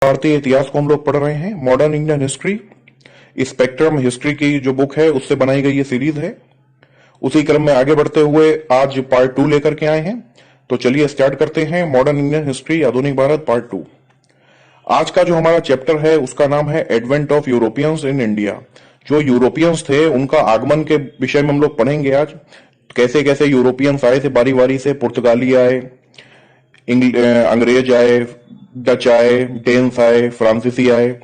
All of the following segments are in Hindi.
भारतीय इतिहास को हम लोग पढ़ रहे हैं, modern Indian history. Spectrum history की जो बुक है उससे बनाई गई ये सीरीज है। उसी क्रम में आगे बढ़ते हुए आज पार्ट 2 लेकर के आए हैं। तो चलिए स्टार्ट करते हैं, मॉडर्न इंडियन हिस्ट्री आधुनिक भारत पार्ट 2। आज का जो हमारा चैप्टर है उसका नाम है advent of Europeans in India. जो यूरोपियंस थे उनका आगमन के विषय में हम लोग पढ़ेंगे आज। कैसे कैसे यूरोपियंस आए थे, बारी बारी से पुर्तगाली आए, अंग्रेज आए, डच आए, डेन्स आए, फ्रांसीसी आए,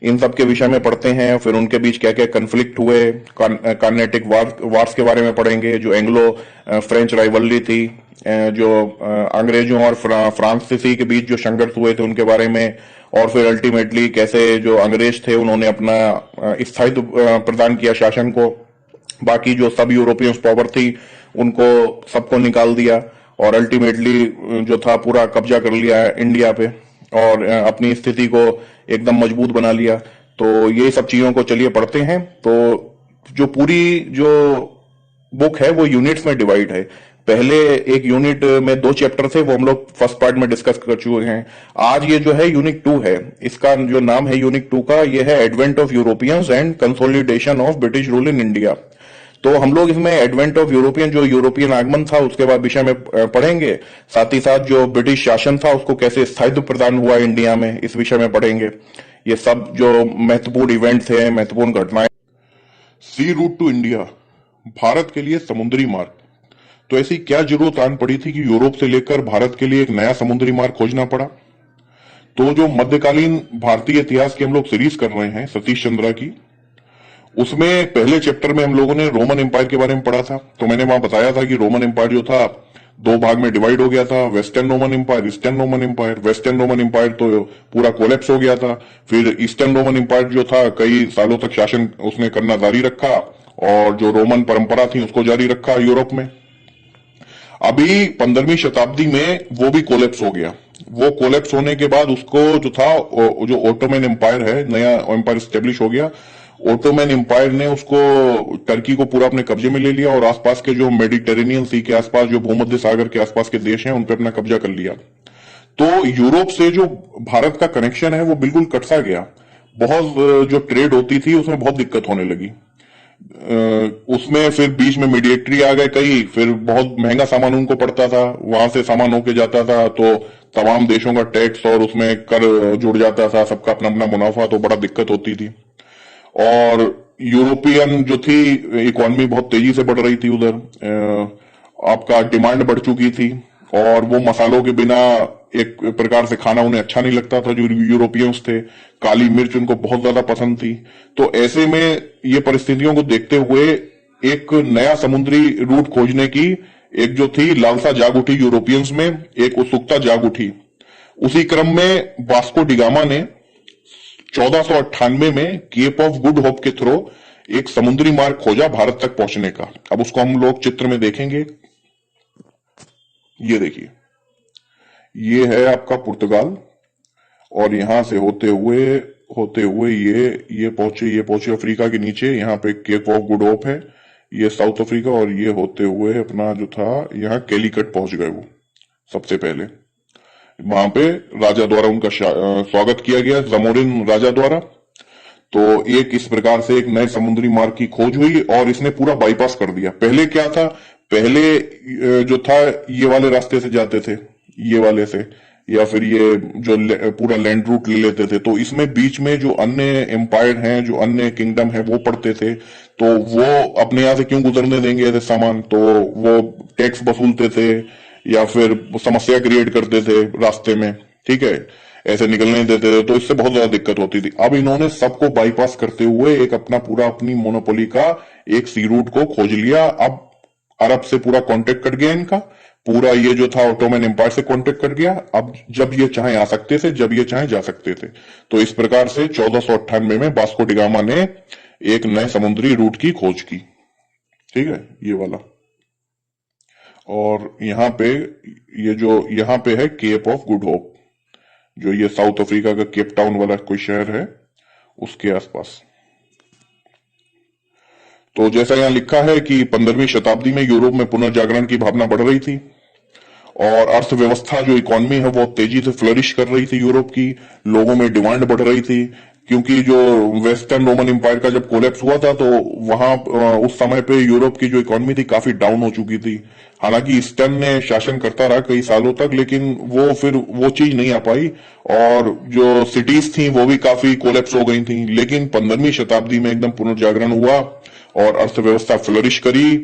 इन सब के विषय में पढ़ते हैं। फिर उनके बीच क्या क्या कन्फ्लिक्ट हुए, कार्नेटिक वार्स के बारे में पढ़ेंगे, जो एंग्लो फ्रेंच राइवलरी थी, जो अंग्रेजों और फ्रांसीसी के बीच जो संघर्ष हुए थे उनके बारे में, और फिर अल्टीमेटली कैसे जो अंग्रेज थे उन्होंने अपना स्थायित्व प्रदान किया शासन को, बाकी जो सब यूरोपियंस पावर थी उनको सबको निकाल दिया और अल्टीमेटली जो था पूरा कब्जा कर लिया इंडिया पे और अपनी स्थिति को एकदम मजबूत बना लिया। तो ये सब चीजों को चलिए पढ़ते हैं। तो जो पूरी जो बुक है वो यूनिट्स में डिवाइड है। पहले एक यूनिट में 2 चैप्टर थे, वो हम लोग फर्स्ट पार्ट में डिस्कस कर चुके हैं। आज ये जो है यूनिट 2 है। इसका जो नाम है यूनिट 2 का, ये है advent of Europeans and consolidation of British rule in India. तो हम लोग इसमें एडवेंट ऑफ यूरोपियन, जो यूरोपियन आगमन था उसके बाद विषय में पढ़ेंगे। साथ ही साथ जो ब्रिटिश शासन था उसको कैसे स्थायित्व प्रदान हुआ इंडिया में, इस विषय में पढ़ेंगे। ये सब जो महत्वपूर्ण इवेंट्स हैं, महत्वपूर्ण घटनाएं। सी रूट टू इंडिया, भारत के लिए समुद्री मार्ग। तो ऐसी क्या जरूरत आन पड़ी थी कि यूरोप से लेकर भारत के लिए एक नया समुद्री मार्ग खोजना पड़ा। तो जो मध्यकालीन भारतीय इतिहास की हम लोग सीरीज कर रहे हैं सतीश चंद्रा की, उसमें पहले चैप्टर में हम लोगों ने रोमन एम्पायर के बारे में पढ़ा था। तो मैंने वहां बताया था कि रोमन एम्पायर जो था 2 भाग में डिवाइड हो गया था, Western Roman Empire, Eastern Roman Empire. Western Roman Empire तो पूरा कोलैप्स हो गया था। फिर ईस्टर्न रोमन एम्पायर जो था कई सालों तक शासन उसने करना जारी रखा और जो रोमन परंपरा थी उसको जारी रखा यूरोप में। अभी 15वीं शताब्दी में वो भी कोलैप्स हो गया। वो कोलैप्स होने के बाद उसको जो था, जो ओटोमन एम्पायर है, नया एम्पायर स्टेब्लिश हो गया। ओटोमन एम्पायर ने उसको, टर्की को पूरा अपने कब्जे में ले लिया और आसपास के जो मेडिटेरेनियन सी के आसपास, जो भूमध्य सागर के आसपास के देश हैं, उन पर अपना कब्जा कर लिया। तो यूरोप से जो भारत का कनेक्शन है वो बिल्कुल कट सा गया। बहुत जो ट्रेड होती थी उसमें बहुत दिक्कत होने लगी। उसमें फिर बीच में मीडिएटरी आ गए कई, फिर बहुत महंगा सामान उनको पड़ता था, वहां से सामान होके जाता था तो तमाम देशों का टैक्स और उसमें कर जुड़ जाता था, सबका अपना अपना मुनाफा, तो बड़ा दिक्कत होती थी। और यूरोपियन जो थी इकोनॉमी बहुत तेजी से बढ़ रही थी उधर, आपका डिमांड बढ़ चुकी थी और वो मसालों के बिना एक प्रकार से खाना उन्हें अच्छा नहीं लगता था। जो यूरोपियंस थे, काली मिर्च उनको बहुत ज्यादा पसंद थी। तो ऐसे में ये परिस्थितियों को देखते हुए एक नया समुद्री रूट खोजने की एक जो थी लालसा जाग उठी यूरोपियंस में, एक उत्सुकता जाग उठी। उसी क्रम में वास्को डिगामा ने 1498 में केप ऑफ गुड होप के थ्रू एक समुद्री मार्ग खोजा भारत तक पहुंचने का। अब उसको हम लोग चित्र में देखेंगे। ये देखिए, ये है आपका पुर्तगाल और यहां से होते हुए ये पहुंचे अफ्रीका के नीचे। यहाँ पे केप ऑफ गुड होप है, ये साउथ अफ्रीका, और ये होते हुए अपना जो था यहाँ कैलीकट पहुंच गए वो सबसे पहले। वहां पे राजा द्वारा उनका स्वागत किया गया, जमोरिन राजा द्वारा। तो एक इस प्रकार से एक नए समुद्री मार्ग की खोज हुई और इसने पूरा बाईपास कर दिया। पहले क्या था, पहले जो था ये वाले रास्ते से जाते थे, ये वाले से, या फिर ये जो पूरा लैंड रूट ले लेते थे। तो इसमें बीच में जो अन्य एम्पायर हैं, जो अन्य किंगडम है, वो पड़ते थे। तो वो अपने यहां से क्यों गुजरने देंगे ऐसे सामान, तो वो टैक्स वसूलते थे या फिर समस्या क्रिएट करते थे रास्ते में, ठीक है, ऐसे निकलने नहीं देते थे। तो इससे बहुत ज्यादा दिक्कत होती थी। अब इन्होंने सबको बाईपास करते हुए एक अपनी मोनोपोली का एक सी रूट को खोज लिया। अब अरब से पूरा कांटेक्ट कट गया इनका, पूरा ये जो था ऑटोमन एम्पायर से कांटेक्ट कट गया। अब जब ये चाहे आ सकते थे, जब ये चाहे जा सकते थे। तो इस प्रकार से 1498 में वास्को डिगामा ने एक नए समुद्री रूट की खोज की, ठीक है, ये वाला। और यहाँ पे ये जो यहाँ पे है केप ऑफ गुड होप, जो ये साउथ अफ्रीका का केप टाउन वाला कोई शहर है उसके आसपास। तो जैसा यहां लिखा है कि 15वीं शताब्दी में यूरोप में पुनर्जागरण की भावना बढ़ रही थी और अर्थव्यवस्था जो इकोनॉमी है वो तेजी से फ्लरिश कर रही थी यूरोप की। लोगों में डिमांड बढ़ रही थी, क्योंकि जो वेस्टर्न रोमन एम्पायर का जब कोलैप्स हुआ था तो वहां उस समय पे यूरोप की जो इकोनॉमी थी काफी डाउन हो चुकी थी। हालांकि ईस्टर्न ने शासन करता रहा कई सालों तक, लेकिन वो फिर वो चीज नहीं आ पाई और जो सिटीज थी वो भी काफी कोलैप्स हो गई थी। लेकिन 15वीं शताब्दी में एकदम पुनर्जागरण हुआ और अर्थव्यवस्था फ्लरिश करी,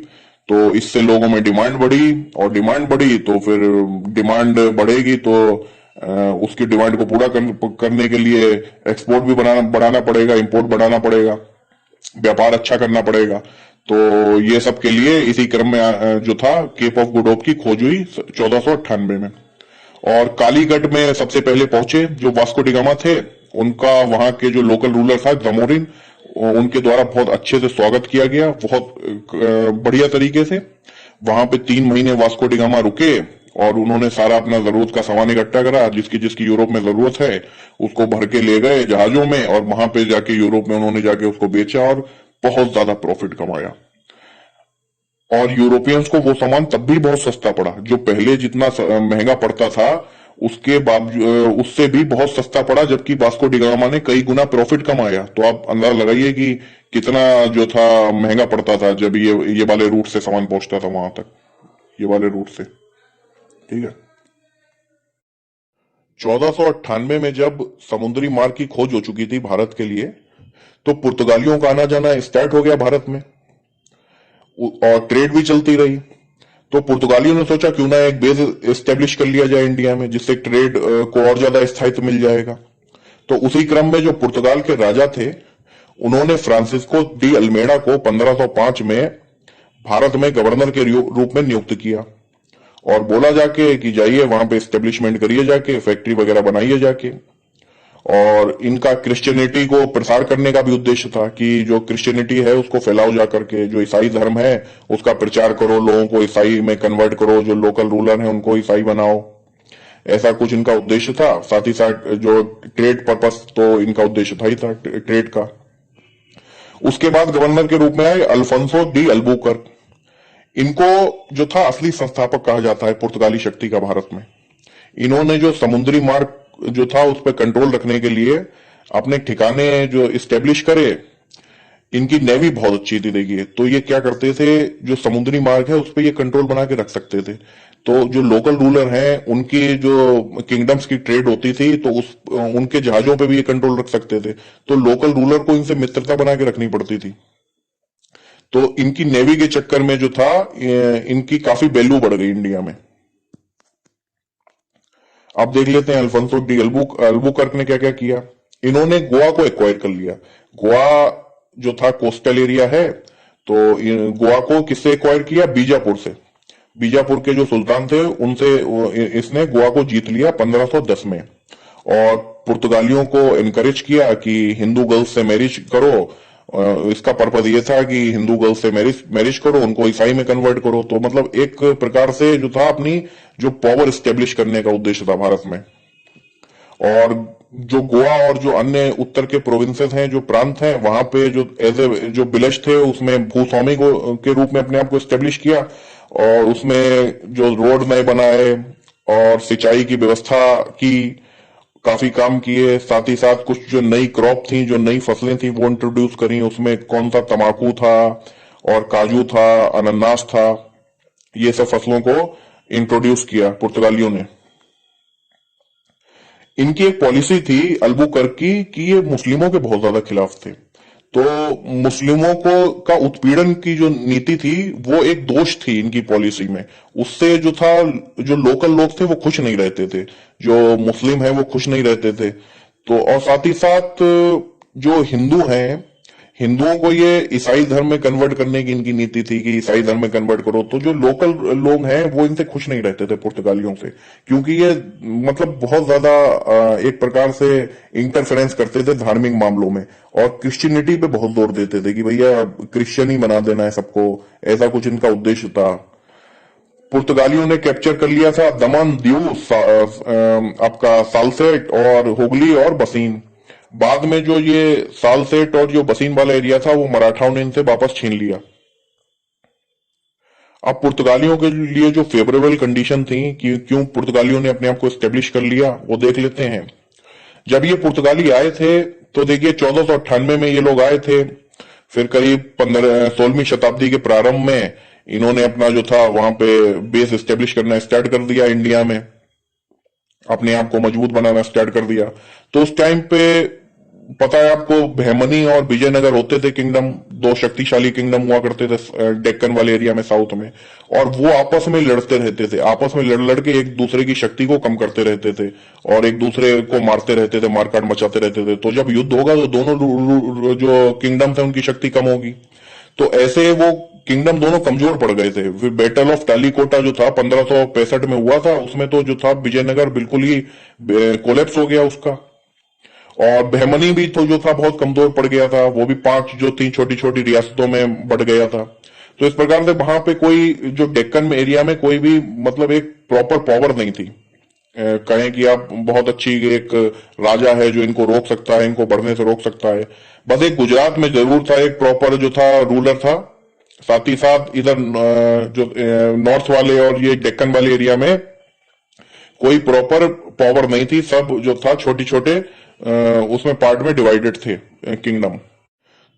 तो इससे लोगों में डिमांड बढ़ी और डिमांड बढ़ी तो फिर डिमांड बढ़ेगी तो उसकी डिमांड को पूरा करने के लिए एक्सपोर्ट भी बढ़ाना पड़ेगा, इंपोर्ट बढ़ाना पड़ेगा, व्यापार अच्छा करना पड़ेगा। तो ये सब के लिए इसी क्रम में जो था केप ऑफ गुड होप की खोज हुई 1498 में। और कालीगढ़ में सबसे पहले पहुंचे जो वास्को डी गामा थे, उनका वहां के जो लोकल रूलर था जमोरिन, उनके द्वारा बहुत अच्छे से स्वागत किया गया, बहुत बढ़िया तरीके से। वहां पे 3 महीने वास्को डी गामा रुके और उन्होंने सारा अपना जरूरत का सामान इकट्ठा करा, जिसकी जिसकी यूरोप में जरूरत है उसको भर के ले गए जहाजों में, और वहां पे जाके यूरोप में उन्होंने जाके उसको बेचा और बहुत ज्यादा प्रॉफिट कमाया। और यूरोपियंस को वो सामान तब भी बहुत सस्ता पड़ा, जो पहले जितना महंगा पड़ता था उसके बावजूद उससे भी बहुत सस्ता पड़ा, जबकि वास्को डी गामा ने कई गुना प्रॉफिट कमाया। तो आप अंदाजा लगाइए कि कितना जो था महंगा पड़ता था जब ये वाले रूट से सामान पहुंचता था वहां तक, ये वाले रूट से। ठीक है। 1498 में जब समुद्री मार्ग की खोज हो चुकी थी भारत के लिए, तो पुर्तगालियों का आना जाना स्टार्ट हो गया भारत में और ट्रेड भी चलती रही। तो पुर्तगालियों ने सोचा क्यों ना एक बेस एस्टेब्लिश कर लिया जाए इंडिया में, जिससे ट्रेड को और ज्यादा स्थायित्व मिल जाएगा। तो उसी क्रम में जो पुर्तगाल के राजा थे, उन्होंने फ्रांसिस्को डी अल्मेडा को 1505 में भारत में गवर्नर के रूप में नियुक्त किया और बोला जाके कि जाइए वहां पे एस्टेब्लिशमेंट करिए, जाके फैक्ट्री वगैरह बनाइए जाके। और इनका क्रिश्चियनिटी को प्रसार करने का भी उद्देश्य था कि जो क्रिश्चियनिटी है उसको फैलाओ जा करके, जो ईसाई धर्म है उसका प्रचार करो, लोगों को ईसाई में कन्वर्ट करो, जो लोकल रूलर हैं उनको ईसाई बनाओ, ऐसा कुछ इनका उद्देश्य था। साथ ही साथ जो ट्रेड पर्पस तो इनका उद्देश्य था ही था ट्रेड का। उसके बाद गवर्नर के रूप में आए अल्फोंसो डी अल्बुकर्क। इनको जो था असली संस्थापक कहा जाता है पुर्तगाली शक्ति का भारत में। इन्होंने जो समुद्री मार्ग जो था उस पर कंट्रोल रखने के लिए अपने ठिकाने जो इस्टेब्लिश करे, इनकी नेवी बहुत अच्छी थी। देखिए, तो ये क्या करते थे, जो समुद्री मार्ग है उस पर ये कंट्रोल बना के रख सकते थे। तो जो लोकल रूलर हैं उनकी जो किंगडम्स की ट्रेड होती थी तो उनके जहाजों पे भी ये कंट्रोल रख सकते थे। तो लोकल रूलर को इनसे मित्रता बना के रखनी पड़ती थी। तो इनकी नेवी के चक्कर में जो था इनकी काफी वैल्यू बढ़ गई इंडिया में। आप देख लेते हैं अल्फोंसो डी अल्बुकर्क ने क्या क्या किया। इन्होंने गोवा को एक्वायर कर लिया। गोवा जो था कोस्टल एरिया है, तो गोवा को किससे एक्वायर किया, बीजापुर से। बीजापुर के जो सुल्तान थे उनसे इसने गोवा को जीत लिया 1510 में। और पुर्तगालियों को एनकरेज किया कि हिंदू गर्ल्स से मैरिज करो। इसका पर्पज ये था कि हिंदू गर्ल्स से मैरिज करो, उनको ईसाई में कन्वर्ट करो। तो मतलब एक प्रकार से जो था अपनी जो पावर स्टेब्लिश करने का उद्देश्य था भारत में। और जो गोवा और जो अन्य उत्तर के प्रोविंसेस हैं, जो प्रांत हैं, वहां पे जो एज ए जो विलेज थे उसमें भूस्वामी को के रूप में अपने आप को स्टेब्लिश किया और उसमें जो रोड नए बनाए और सिंचाई की व्यवस्था की, काफी काम किए। साथ ही साथ कुछ जो नई क्रॉप थी, जो नई फसलें थी वो इंट्रोड्यूस करी। उसमें कौन सा तंबाकू था और काजू था, अनानास था, ये सब फसलों को इंट्रोड्यूस किया पुर्तगालियों ने। इनकी एक पॉलिसी थी अल्बुकर्क की कि ये मुस्लिमों के बहुत ज्यादा खिलाफ थे। तो मुस्लिमों को का उत्पीड़न की जो नीति थी वो एक दोष थी इनकी पॉलिसी में। उससे जो था जो लोकल लोग थे वो खुश नहीं रहते थे, जो मुस्लिम है वो खुश नहीं रहते थे। तो और साथ ही साथ जो हिंदू हैं, हिंदुओं को ये ईसाई धर्म में कन्वर्ट करने की इनकी नीति थी कि ईसाई धर्म में कन्वर्ट करो। तो जो लोकल लोग हैं वो इनसे खुश नहीं रहते थे पुर्तगालियों से, क्योंकि ये मतलब बहुत ज्यादा एक प्रकार से इंटरफेरेंस करते थे धार्मिक मामलों में और क्रिश्चियनिटी पे बहुत जोर देते थे कि भैया क्रिश्चियन ही बना देना है सबको, ऐसा कुछ इनका उद्देश्य था। पुर्तगालियों ने कैप्चर कर लिया था दमन, दीव, आपका सालसेट और हुगली और बसीन। बाद में जो ये सालसेट और जो बसीन वाला एरिया था वो मराठाओं ने इनसे वापस छीन लिया। अब पुर्तगालियों के लिए जो फेवरेबल कंडीशन थी कि क्यों पुर्तगालियों ने अपने आप को एस्टेब्लिश कर लिया, वो देख लेते हैं। जब ये पुर्तगाली आए थे तो देखिए 1498 में ये लोग आए थे। फिर करीब 16वीं शताब्दी के प्रारंभ में इन्होंने अपना जो था वहां पे बेस एस्टेब्लिश करना स्टार्ट कर दिया, इंडिया में अपने आप को मजबूत बनाना स्टार्ट कर दिया। तो उस टाइम पे पता है आपको, बहमनी और विजयनगर होते थे किंगडम, दो शक्तिशाली किंगडम हुआ करते थे डेक्कन वाले एरिया में, साउथ में। और वो आपस में लड़ते रहते थे, आपस में लड़ लड़ के एक दूसरे की शक्ति को कम करते रहते थे और एक दूसरे को मारते रहते थे, मारकाट मचाते रहते थे। तो जब युद्ध होगा तो दोनों जो किंगडम थे उनकी शक्ति कम होगी। तो ऐसे वो किंगडम दोनों कमजोर पड़ गए थे। फिर बैटल ऑफ टालीकोटा जो था 1565 में हुआ था, उसमें तो जो था विजयनगर बिल्कुल ही कोलेप्स हो गया उसका। और बहमनी भी तो जो था बहुत कमजोर पड़ गया था, वो भी 5 जो थी छोटी छोटी रियासतों में बढ़ गया था। तो इस प्रकार से वहां पे कोई जो डेक्कन में एरिया में कोई भी मतलब एक प्रॉपर पावर नहीं थी। कहें कि आप बहुत अच्छी एक राजा है जो इनको रोक सकता है, इनको बढ़ने से रोक सकता है। बस एक गुजरात में जरूर था, एक प्रॉपर जो था रूलर था। साथ ही साथ इधर जो नॉर्थ वाले और ये डेक्कन वाले एरिया में कोई प्रॉपर पावर नहीं थी। सब जो था छोटे छोटे उसमें पार्ट में डिवाइडेड थे किंगडम।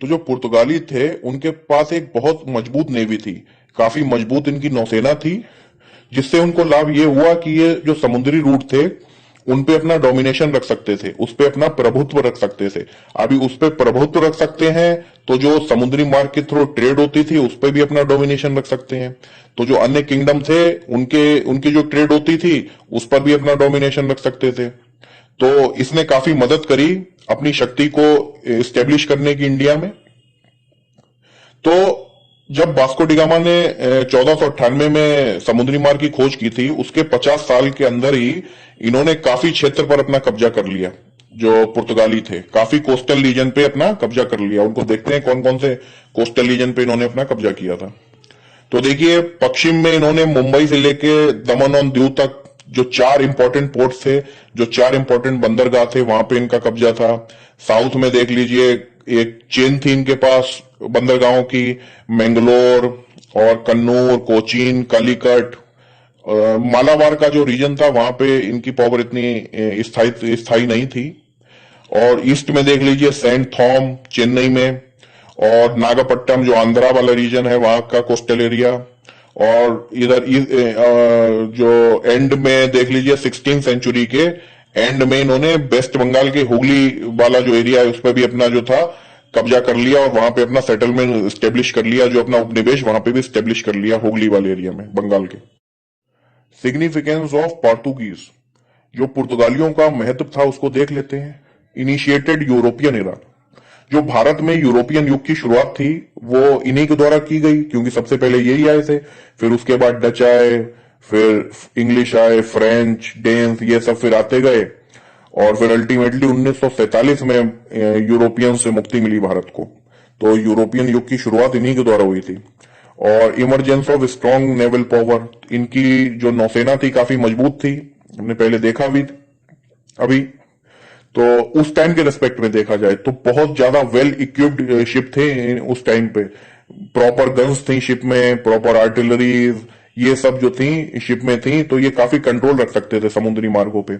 तो जो पुर्तगाली थे उनके पास एक बहुत मजबूत नेवी थी, काफी मजबूत इनकी नौसेना थी, जिससे उनको लाभ ये हुआ कि ये जो समुद्री रूट थे उन पे अपना डोमिनेशन रख सकते थे, उस पे अपना प्रभुत्व रख सकते थे। अभी उस पे प्रभुत्व रख सकते हैं तो जो समुद्री मार्ग के थ्रू ट्रेड होती थी उस पे भी अपना डोमिनेशन रख सकते हैं। तो जो अन्य किंगडम थे उनके उनकी जो ट्रेड होती थी उस पर भी अपना डोमिनेशन रख सकते थे। तो इसने काफी मदद करी अपनी शक्ति को एस्टेब्लिश करने की इंडिया में। तो जब वास्को डी गामा ने 1498 में समुद्री मार्ग की खोज की थी, उसके 50 साल के अंदर ही इन्होंने काफी क्षेत्र पर अपना कब्जा कर लिया। जो पुर्तगाली थे काफी कोस्टल रीजन पे अपना कब्जा कर लिया। उनको देखते हैं कौन कौन से कोस्टल रीजन पे इन्होंने अपना कब्जा किया था। तो देखिए, पश्चिम में इन्होंने मुंबई से लेके दमन और दीव तक जो 4 इंपॉर्टेंट पोर्ट्स थे, जो 4 इंपॉर्टेंट बंदरगाह थे, वहां पे इनका कब्जा था। साउथ में देख लीजिए, एक चेन थी इनके पास बंदरगाहों की, मैंगलोर और कन्नूर, कोचीन, कालीकट, मालाबार का जो रीजन था वहां पे इनकी पावर इतनी स्थायी नहीं थी। और ईस्ट में देख लीजिए सेंट थॉम चेन्नई में, और नागपट्टनम जो आंध्रा वाला रीजन है वहां का कोस्टल एरिया। और इधर जो एंड में देख लीजिए 16th सेंचुरी के एंड में इन्होंने वेस्ट बंगाल के हुगली वाला जो एरिया है उस पर भी अपना जो था कब्जा कर लिया और वहां पे अपना सेटलमेंट स्टेब्लिश कर लिया, जो अपना उपनिवेश वहां पे भी स्टेब्लिश कर लिया हुगली वाले एरिया में, बंगाल के। सिग्निफिकेंस ऑफ पोर्टुगीज, जो पुर्तगालियों का महत्व था उसको देख लेते हैं। इनिशिएटेड यूरोपियन एरा, जो भारत में यूरोपियन युग की शुरुआत थी वो इन्हीं के द्वारा की गई, क्योंकि सबसे पहले यही आए थे। फिर उसके बाद डच आए, फिर इंग्लिश आए, फ्रेंच, डेन्स, ये सब फिर आते गए। और फिर अल्टीमेटली 1947 में यूरोपियन से मुक्ति मिली भारत को। तो यूरोपियन युग की शुरुआत इन्हीं के द्वारा हुई थी। और emergence of strong naval power, इनकी जो नौसेना थी काफी मजबूत थी, हमने पहले देखा भी अभी। तो उस टाइम के रेस्पेक्ट में देखा जाए तो बहुत ज्यादा वेल इक्विप्ड शिप थे उस टाइम पे। प्रॉपर गन्स थी शिप में, प्रॉपर आर्टिलरीज, ये सब जो थी शिप में थी। तो ये काफी कंट्रोल रख सकते थे समुद्री मार्गों पे।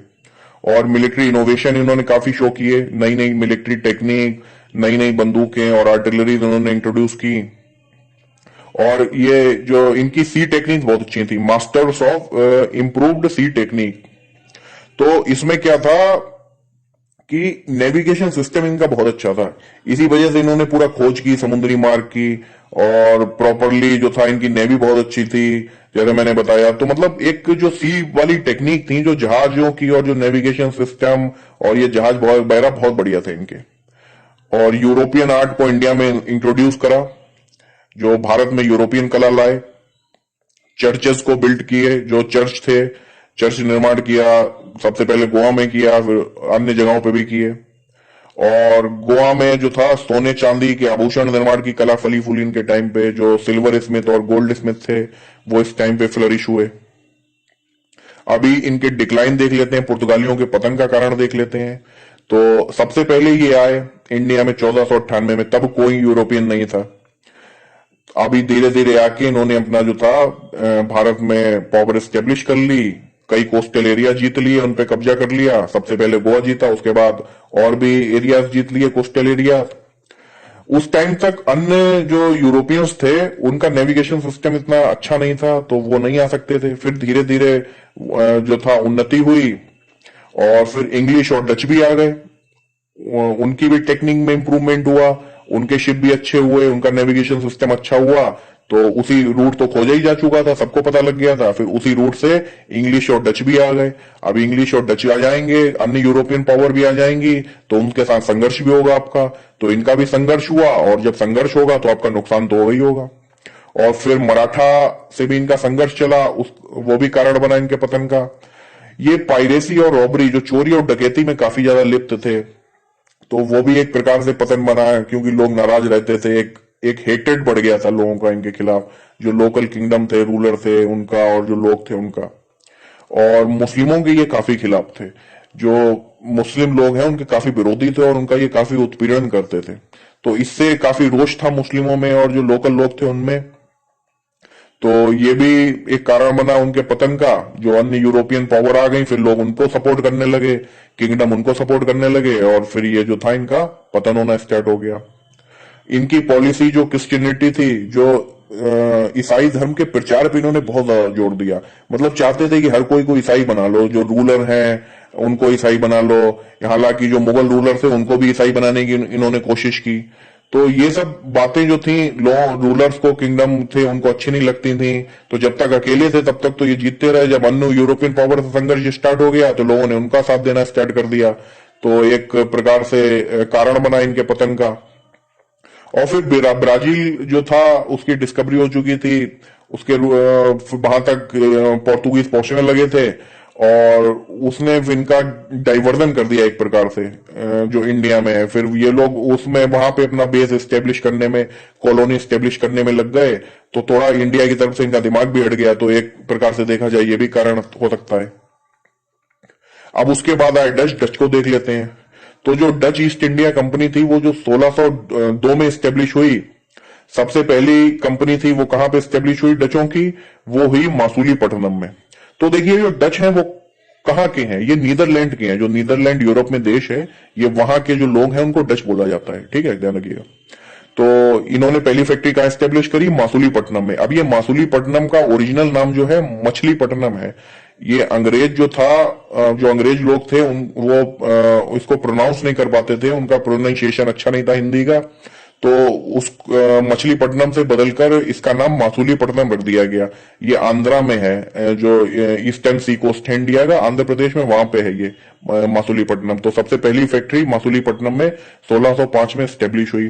और मिलिट्री इनोवेशन इन्होंने काफी शो किए, नई नई मिलिट्री टेक्निक, नई नई बंदूकें और आर्टिलरीज उन्होंने इंट्रोड्यूस की। और ये जो इनकी सी टेक्निक बहुत अच्छी थी, masters of improved sea technique. तो इसमें क्या था कि नेविगेशन सिस्टम इनका बहुत अच्छा था। इसी वजह से इन्होंने पूरा खोज की समुद्री मार्ग की, और प्रॉपरली जो था इनकी नेवी बहुत अच्छी थी, जैसे मैंने बताया। तो मतलब एक जो सी वाली टेक्निक थी, जो जहाजों की और जो नेविगेशन सिस्टम और ये जहाज वगैरह बहुत बढ़िया थे इनके। और यूरोपियन आर्ट को इंडिया में इंट्रोड्यूस करा, जो भारत में यूरोपियन कला लाए। चर्चेस को बिल्ड किए, जो चर्च थे, चर्च निर्माण किया, सबसे पहले गोवा में किया, फिर अन्य जगहों पे भी किए। और गोवा में जो था सोने चांदी के आभूषण निर्माण की कला फली फूली इनके टाइम पे। जो सिल्वर स्मिथ और गोल्ड स्मिथ थे वो इस टाइम पे फ्लरिश हुए। अभी इनके डिक्लाइन देख लेते हैं, पुर्तगालियों के पतन का कारण देख लेते हैं। तो सबसे पहले ये आए इंडिया में 1498 में, तब कोई यूरोपियन नहीं था। अभी धीरे धीरे आके इन्होंने अपना जो था भारत में पावर एस्टेब्लिश कर ली, कई कोस्टल एरिया जीत लिए, उन पे कब्जा कर लिया। सबसे पहले गोवा जीता, उसके बाद और भी एरियाज जीत लिए, कोस्टल एरिया। उस टाइम तक अन्य जो यूरोपियंस थे उनका नेविगेशन सिस्टम इतना अच्छा नहीं था, तो वो नहीं आ सकते थे। फिर धीरे धीरे जो था उन्नति हुई, और फिर इंग्लिश और डच भी आ गए, उनकी भी टेक्निक में इंप्रूवमेंट हुआ, उनके शिप भी अच्छे हुए, उनका नेविगेशन सिस्टम अच्छा हुआ। तो उसी रूट तो खोजा ही जा चुका था, सबको पता लग गया था। फिर उसी रूट से इंग्लिश और डच भी आ गए। अब इंग्लिश और डच आ जाएंगे, अन्य यूरोपियन पावर भी आ जाएंगी, तो उनके साथ संघर्ष भी होगा आपका। तो इनका भी संघर्ष हुआ, और जब संघर्ष होगा तो आपका नुकसान तो हो ही होगा। और फिर मराठा से भी इनका संघर्ष चला, वो भी कारण बना इनके पतन का। ये पायरेसी और रॉबरी, जो चोरी और डकैती में काफी ज्यादा लिप्त थे, तो वो भी एक प्रकार से पतन बना है, क्योंकि लोग नाराज रहते थे। एक हेटेड बढ़ गया था लोगों का इनके खिलाफ, जो लोकल किंगडम थे, रूलर थे उनका, और जो लोग थे उनका। और मुस्लिमों के ये काफी खिलाफ थे, जो मुस्लिम लोग हैं उनके काफी विरोधी थे, और उनका ये काफी उत्पीड़न करते थे। तो इससे काफी रोष था मुस्लिमों में और जो लोकल लोग थे उनमें। तो ये भी एक कारण बना उनके पतन का। जो अन्य यूरोपियन पावर आ गई, फिर लोग उनको सपोर्ट करने लगे, किंगडम उनको सपोर्ट करने लगे, और फिर ये जो था इनका पतन होना स्टार्ट हो गया। इनकी पॉलिसी जो क्रिश्चियनिटी थी, जो ईसाई धर्म के प्रचार पे इन्होंने बहुत ज्यादा जोर दिया। मतलब चाहते थे कि हर कोई को ईसाई बना लो, जो रूलर हैं उनको ईसाई बना लो। हालांकि जो मुगल रूलर थे उनको भी ईसाई बनाने की इन्होंने कोशिश की। तो ये सब बातें जो थी, रूलर्स को, किंगडम थे, उनको अच्छी नहीं लगती थी। तो जब तक अकेले थे तब तक तो ये जीतते रहे। जब अन्य यूरोपियन पावर से संघर्ष स्टार्ट हो गया तो लोगों ने उनका साथ देना स्टार्ट कर दिया। तो एक प्रकार से कारण बना इनके पतन का। और फिर ब्राजील जो था उसकी डिस्कवरी हो चुकी थी, उसके वहां तक पोर्तुगीज पहुंचने लगे थे, और उसने इनका डाइवर्जन कर दिया एक प्रकार से, जो इंडिया में है। फिर ये लोग उसमें वहां पे अपना बेस एस्टेब्लिश करने में, कॉलोनी एस्टेब्लिश करने में लग गए, तो थोड़ा इंडिया की तरफ से इनका दिमाग भी हट गया। तो एक प्रकार से देखा जाए ये भी कारण हो सकता है। अब उसके बाद आए डच। डच को देख लेते हैं। तो जो डच ईस्ट इंडिया कंपनी थी, वो जो 1602 में स्टेब्लिश हुई, सबसे पहली कंपनी थी वो कहां पे स्टेब्लिश हुई डचों की, वो हुई मासूलीपट्टनम में। तो देखिए जो डच हैं वो कहां के हैं, ये नीदरलैंड के हैं। जो नीदरलैंड यूरोप में देश है, ये वहां के जो लोग हैं उनको डच बोला जाता है, ठीक है, ध्यान रखिएगा। तो इन्होंने पहली फैक्ट्री कहां स्टेब्लिश करी, मासूलीपट्टनम में। अब ये मासूलीपट्टनम का ओरिजिनल नाम जो है मछलीपट्टनम है। ये अंग्रेज जो था, जो अंग्रेज लोग थे वो इसको प्रोनाउंस नहीं कर पाते थे, उनका प्रोनाउंसिएशन अच्छा नहीं था हिंदी का। तो उस मछलीपट्टनम से बदलकर इसका नाम मासूलीपट्टनम रख दिया गया। ये आंध्रा में है, जो ईस्टर्न सी कोस्ट है इंडिया का, आंध्र प्रदेश में, वहां पे है ये मासूलीपट्टनम। तो सबसे पहली फैक्ट्री मासूलीपट्टनम में 1605 में स्टेब्लिश हुई।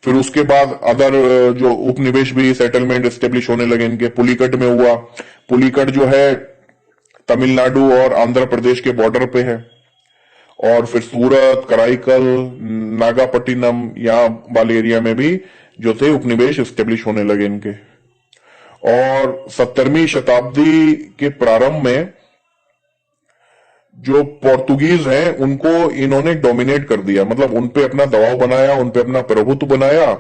फिर उसके बाद अदर जो उपनिवेश भी सेटलमेंट स्टेब्लिश होने लगे इनके। पुलिकट में हुआ। पुलिकट जो है तमिलनाडु और आंध्र प्रदेश के बॉर्डर पे है। और फिर सूरत, कराईकल, नागापट्टिनम, यहाँ वाले एरिया में भी जो थे उपनिवेश स्टेब्लिश होने लगे इनके। और 17वीं शताब्दी के प्रारंभ में जो पोर्तुगीज हैं उनको इन्होंने डोमिनेट कर दिया, मतलब उन पे अपना दबाव बनाया, उन पे अपना प्रभुत्व बनाया,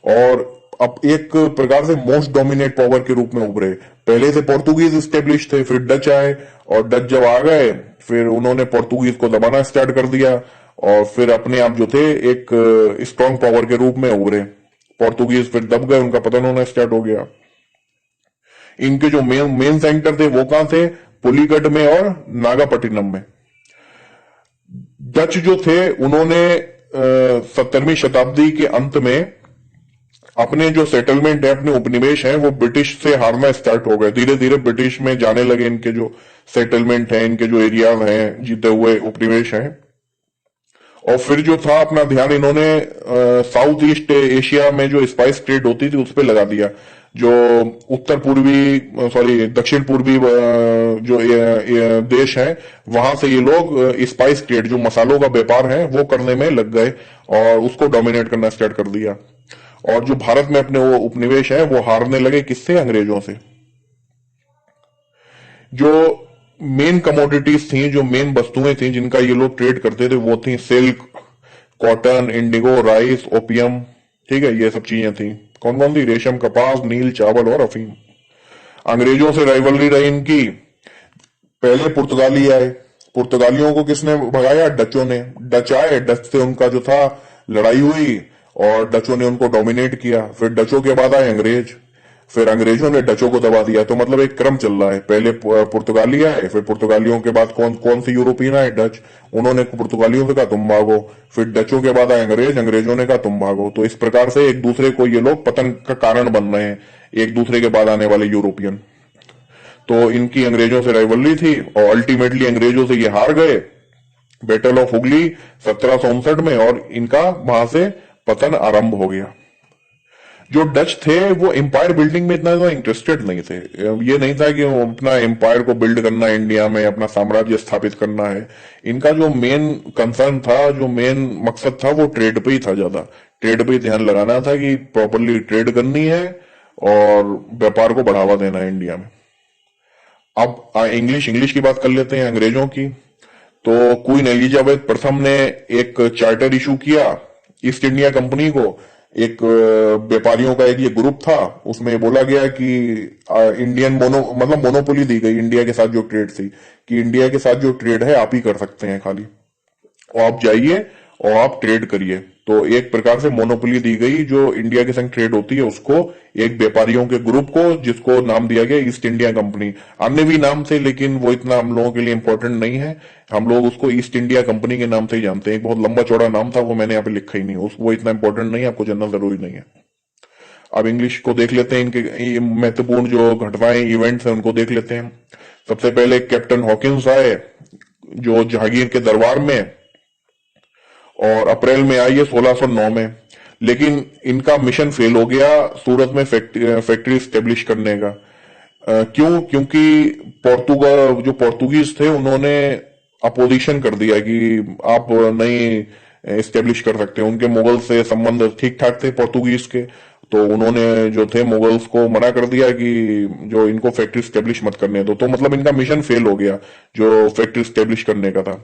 और अब एक प्रकार से मोस्ट डोमिनेट पावर के रूप में उभरे। पहले से पोर्तुगीज स्टेब्लिश थे, फिर डच आए, और डच जब आ गए फिर उन्होंने पोर्तुगीज को दबाना स्टार्ट कर दिया, और फिर अपने आप जो थे एक स्ट्रॉन्ग पावर के रूप में उभरे। पोर्तुगीज फिर दब गए, उनका पतन होना स्टार्ट हो गया। इनके जो मेन सेंटर थे वो कहां थे, पुलिकट में और नागापट्टिनम में। डच जो थे उन्होंने 17वीं शताब्दी के अंत में अपने जो सेटलमेंट है, अपने उपनिवेश हैं, वो ब्रिटिश से हारना स्टार्ट हो गए। धीरे धीरे ब्रिटिश में जाने लगे इनके जो सेटलमेंट है, इनके जो एरियाज हैं, जीते हुए उपनिवेश हैं। और फिर जो था अपना ध्यान इन्होंने साउथ ईस्ट एशिया में जो स्पाइस ट्रेड होती थी उस पर लगा दिया। जो दक्षिण पूर्वी जो देश हैं वहां से ये लोग स्पाइस ट्रेड, जो मसालों का व्यापार है, वो करने में लग गए और उसको डोमिनेट करना स्टार्ट कर दिया। और जो भारत में अपने वो उपनिवेश है वो हारने लगे, किससे, अंग्रेजों से। जो मेन कमोडिटीज थी, जो मेन वस्तुएं थी जिनका ये लोग ट्रेड करते थे, वो थी silk, cotton, Indigo, rice, opium, ठीक है, ये सब चीजें थी, कौन कौन सी? रेशम, कपास, नील, चावल और अफीम। अंग्रेजों से राइवलरी रही इनकी। पहले पुर्तगाली आए। पुर्तगालियों को किसने भगाया? डचों ने। डच आए, डच से उनका जो था लड़ाई हुई और डचों ने उनको डोमिनेट किया। फिर डचों के बाद आए अंग्रेज, फिर अंग्रेजों ने डचों को दबा दिया। तो मतलब एक क्रम चल रहा है, पहले पुर्तगाली आए, फिर पुर्तगालियों के बाद कौन कौन सी यूरोपियन आए? डच। उन्होंने पुर्तगालियों से कहा तुम भागो। फिर डचों के बाद आए अंग्रेज, अंग्रेजों ने कहा तुम भागो। तो इस प्रकार से एक दूसरे को ये लोग पतन का कारण बन रहे हैं, एक दूसरे के बाद आने वाले यूरोपियन। तो इनकी अंग्रेजों से राइवलरी थी और अल्टीमेटली अंग्रेजों से ये हार गए बैटल ऑफ हुगली 1759 में, और इनका वहां से पतन आरंभ हो गया। जो डच थे वो एम्पायर बिल्डिंग में इतना ज्यादा इंटरेस्टेड नहीं थे। ये नहीं था कि वो अपना एम्पायर को बिल्ड करना है, इंडिया में अपना साम्राज्य स्थापित करना है। इनका जो मेन कंसर्न था, जो मेन मकसद था, वो ट्रेड पे ही था। ज्यादा ट्रेड पे ही ध्यान लगाना था कि प्रॉपरली ट्रेड करनी है और व्यापार को बढ़ावा देना है इंडिया में। अब इंग्लिश इंग्लिश की बात कर लेते हैं, अंग्रेजों की। तो क्वीन एलिजाबेथ प्रथम ने एक चार्टर इशू किया ईस्ट इंडिया कंपनी को। एक व्यापारियों का एक ये ग्रुप था, उसमें बोला गया कि इंडियन मतलब मोनोपोली दी गई इंडिया के साथ जो ट्रेड थी, कि इंडिया के साथ जो ट्रेड है आप ही कर सकते हैं खाली, और आप जाइए और आप ट्रेड करिए। तो एक प्रकार से मोनोपोली दी गई जो इंडिया के संग ट्रेड होती है उसको, एक व्यापारियों के ग्रुप को, जिसको नाम दिया गया ईस्ट इंडिया कंपनी। अन्य भी नाम थे लेकिन वो इतना हम लोगों के लिए इंपॉर्टेंट नहीं है, हम लोग उसको ईस्ट इंडिया कंपनी के नाम से ही जानते हैं। एक बहुत लंबा चौड़ा नाम था, वो मैंने यहाँ पे लिखा ही नहीं, उसको वो इतना इंपॉर्टेंट नहीं है, आपको जानना जरूरी नहीं है। अब इंग्लिश को देख लेते हैं, इनके महत्वपूर्ण जो घटनाएं इवेंट्स हैं उनको देख लेते हैं। सबसे पहले कैप्टन हॉकिंस आए जो जहांगीर के दरबार में, और अप्रैल में आई है 1609 में। लेकिन इनका मिशन फेल हो गया सूरत में फैक्ट्री स्टेब्लिश करने का। क्यों? क्योंकि जो पोर्तुगीज थे उन्होंने अपोजिशन कर दिया कि आप नहीं स्टेब्लिश कर सकते। उनके मुगल से संबंध ठीक ठाक थे पोर्तुगीज के, तो उन्होंने जो थे मुगल्स को मना कर दिया कि जो इनको फैक्ट्री स्टेब्लिश मत करने दो। तो मतलब इनका मिशन फेल हो गया जो फैक्ट्री स्टेब्लिश करने का था।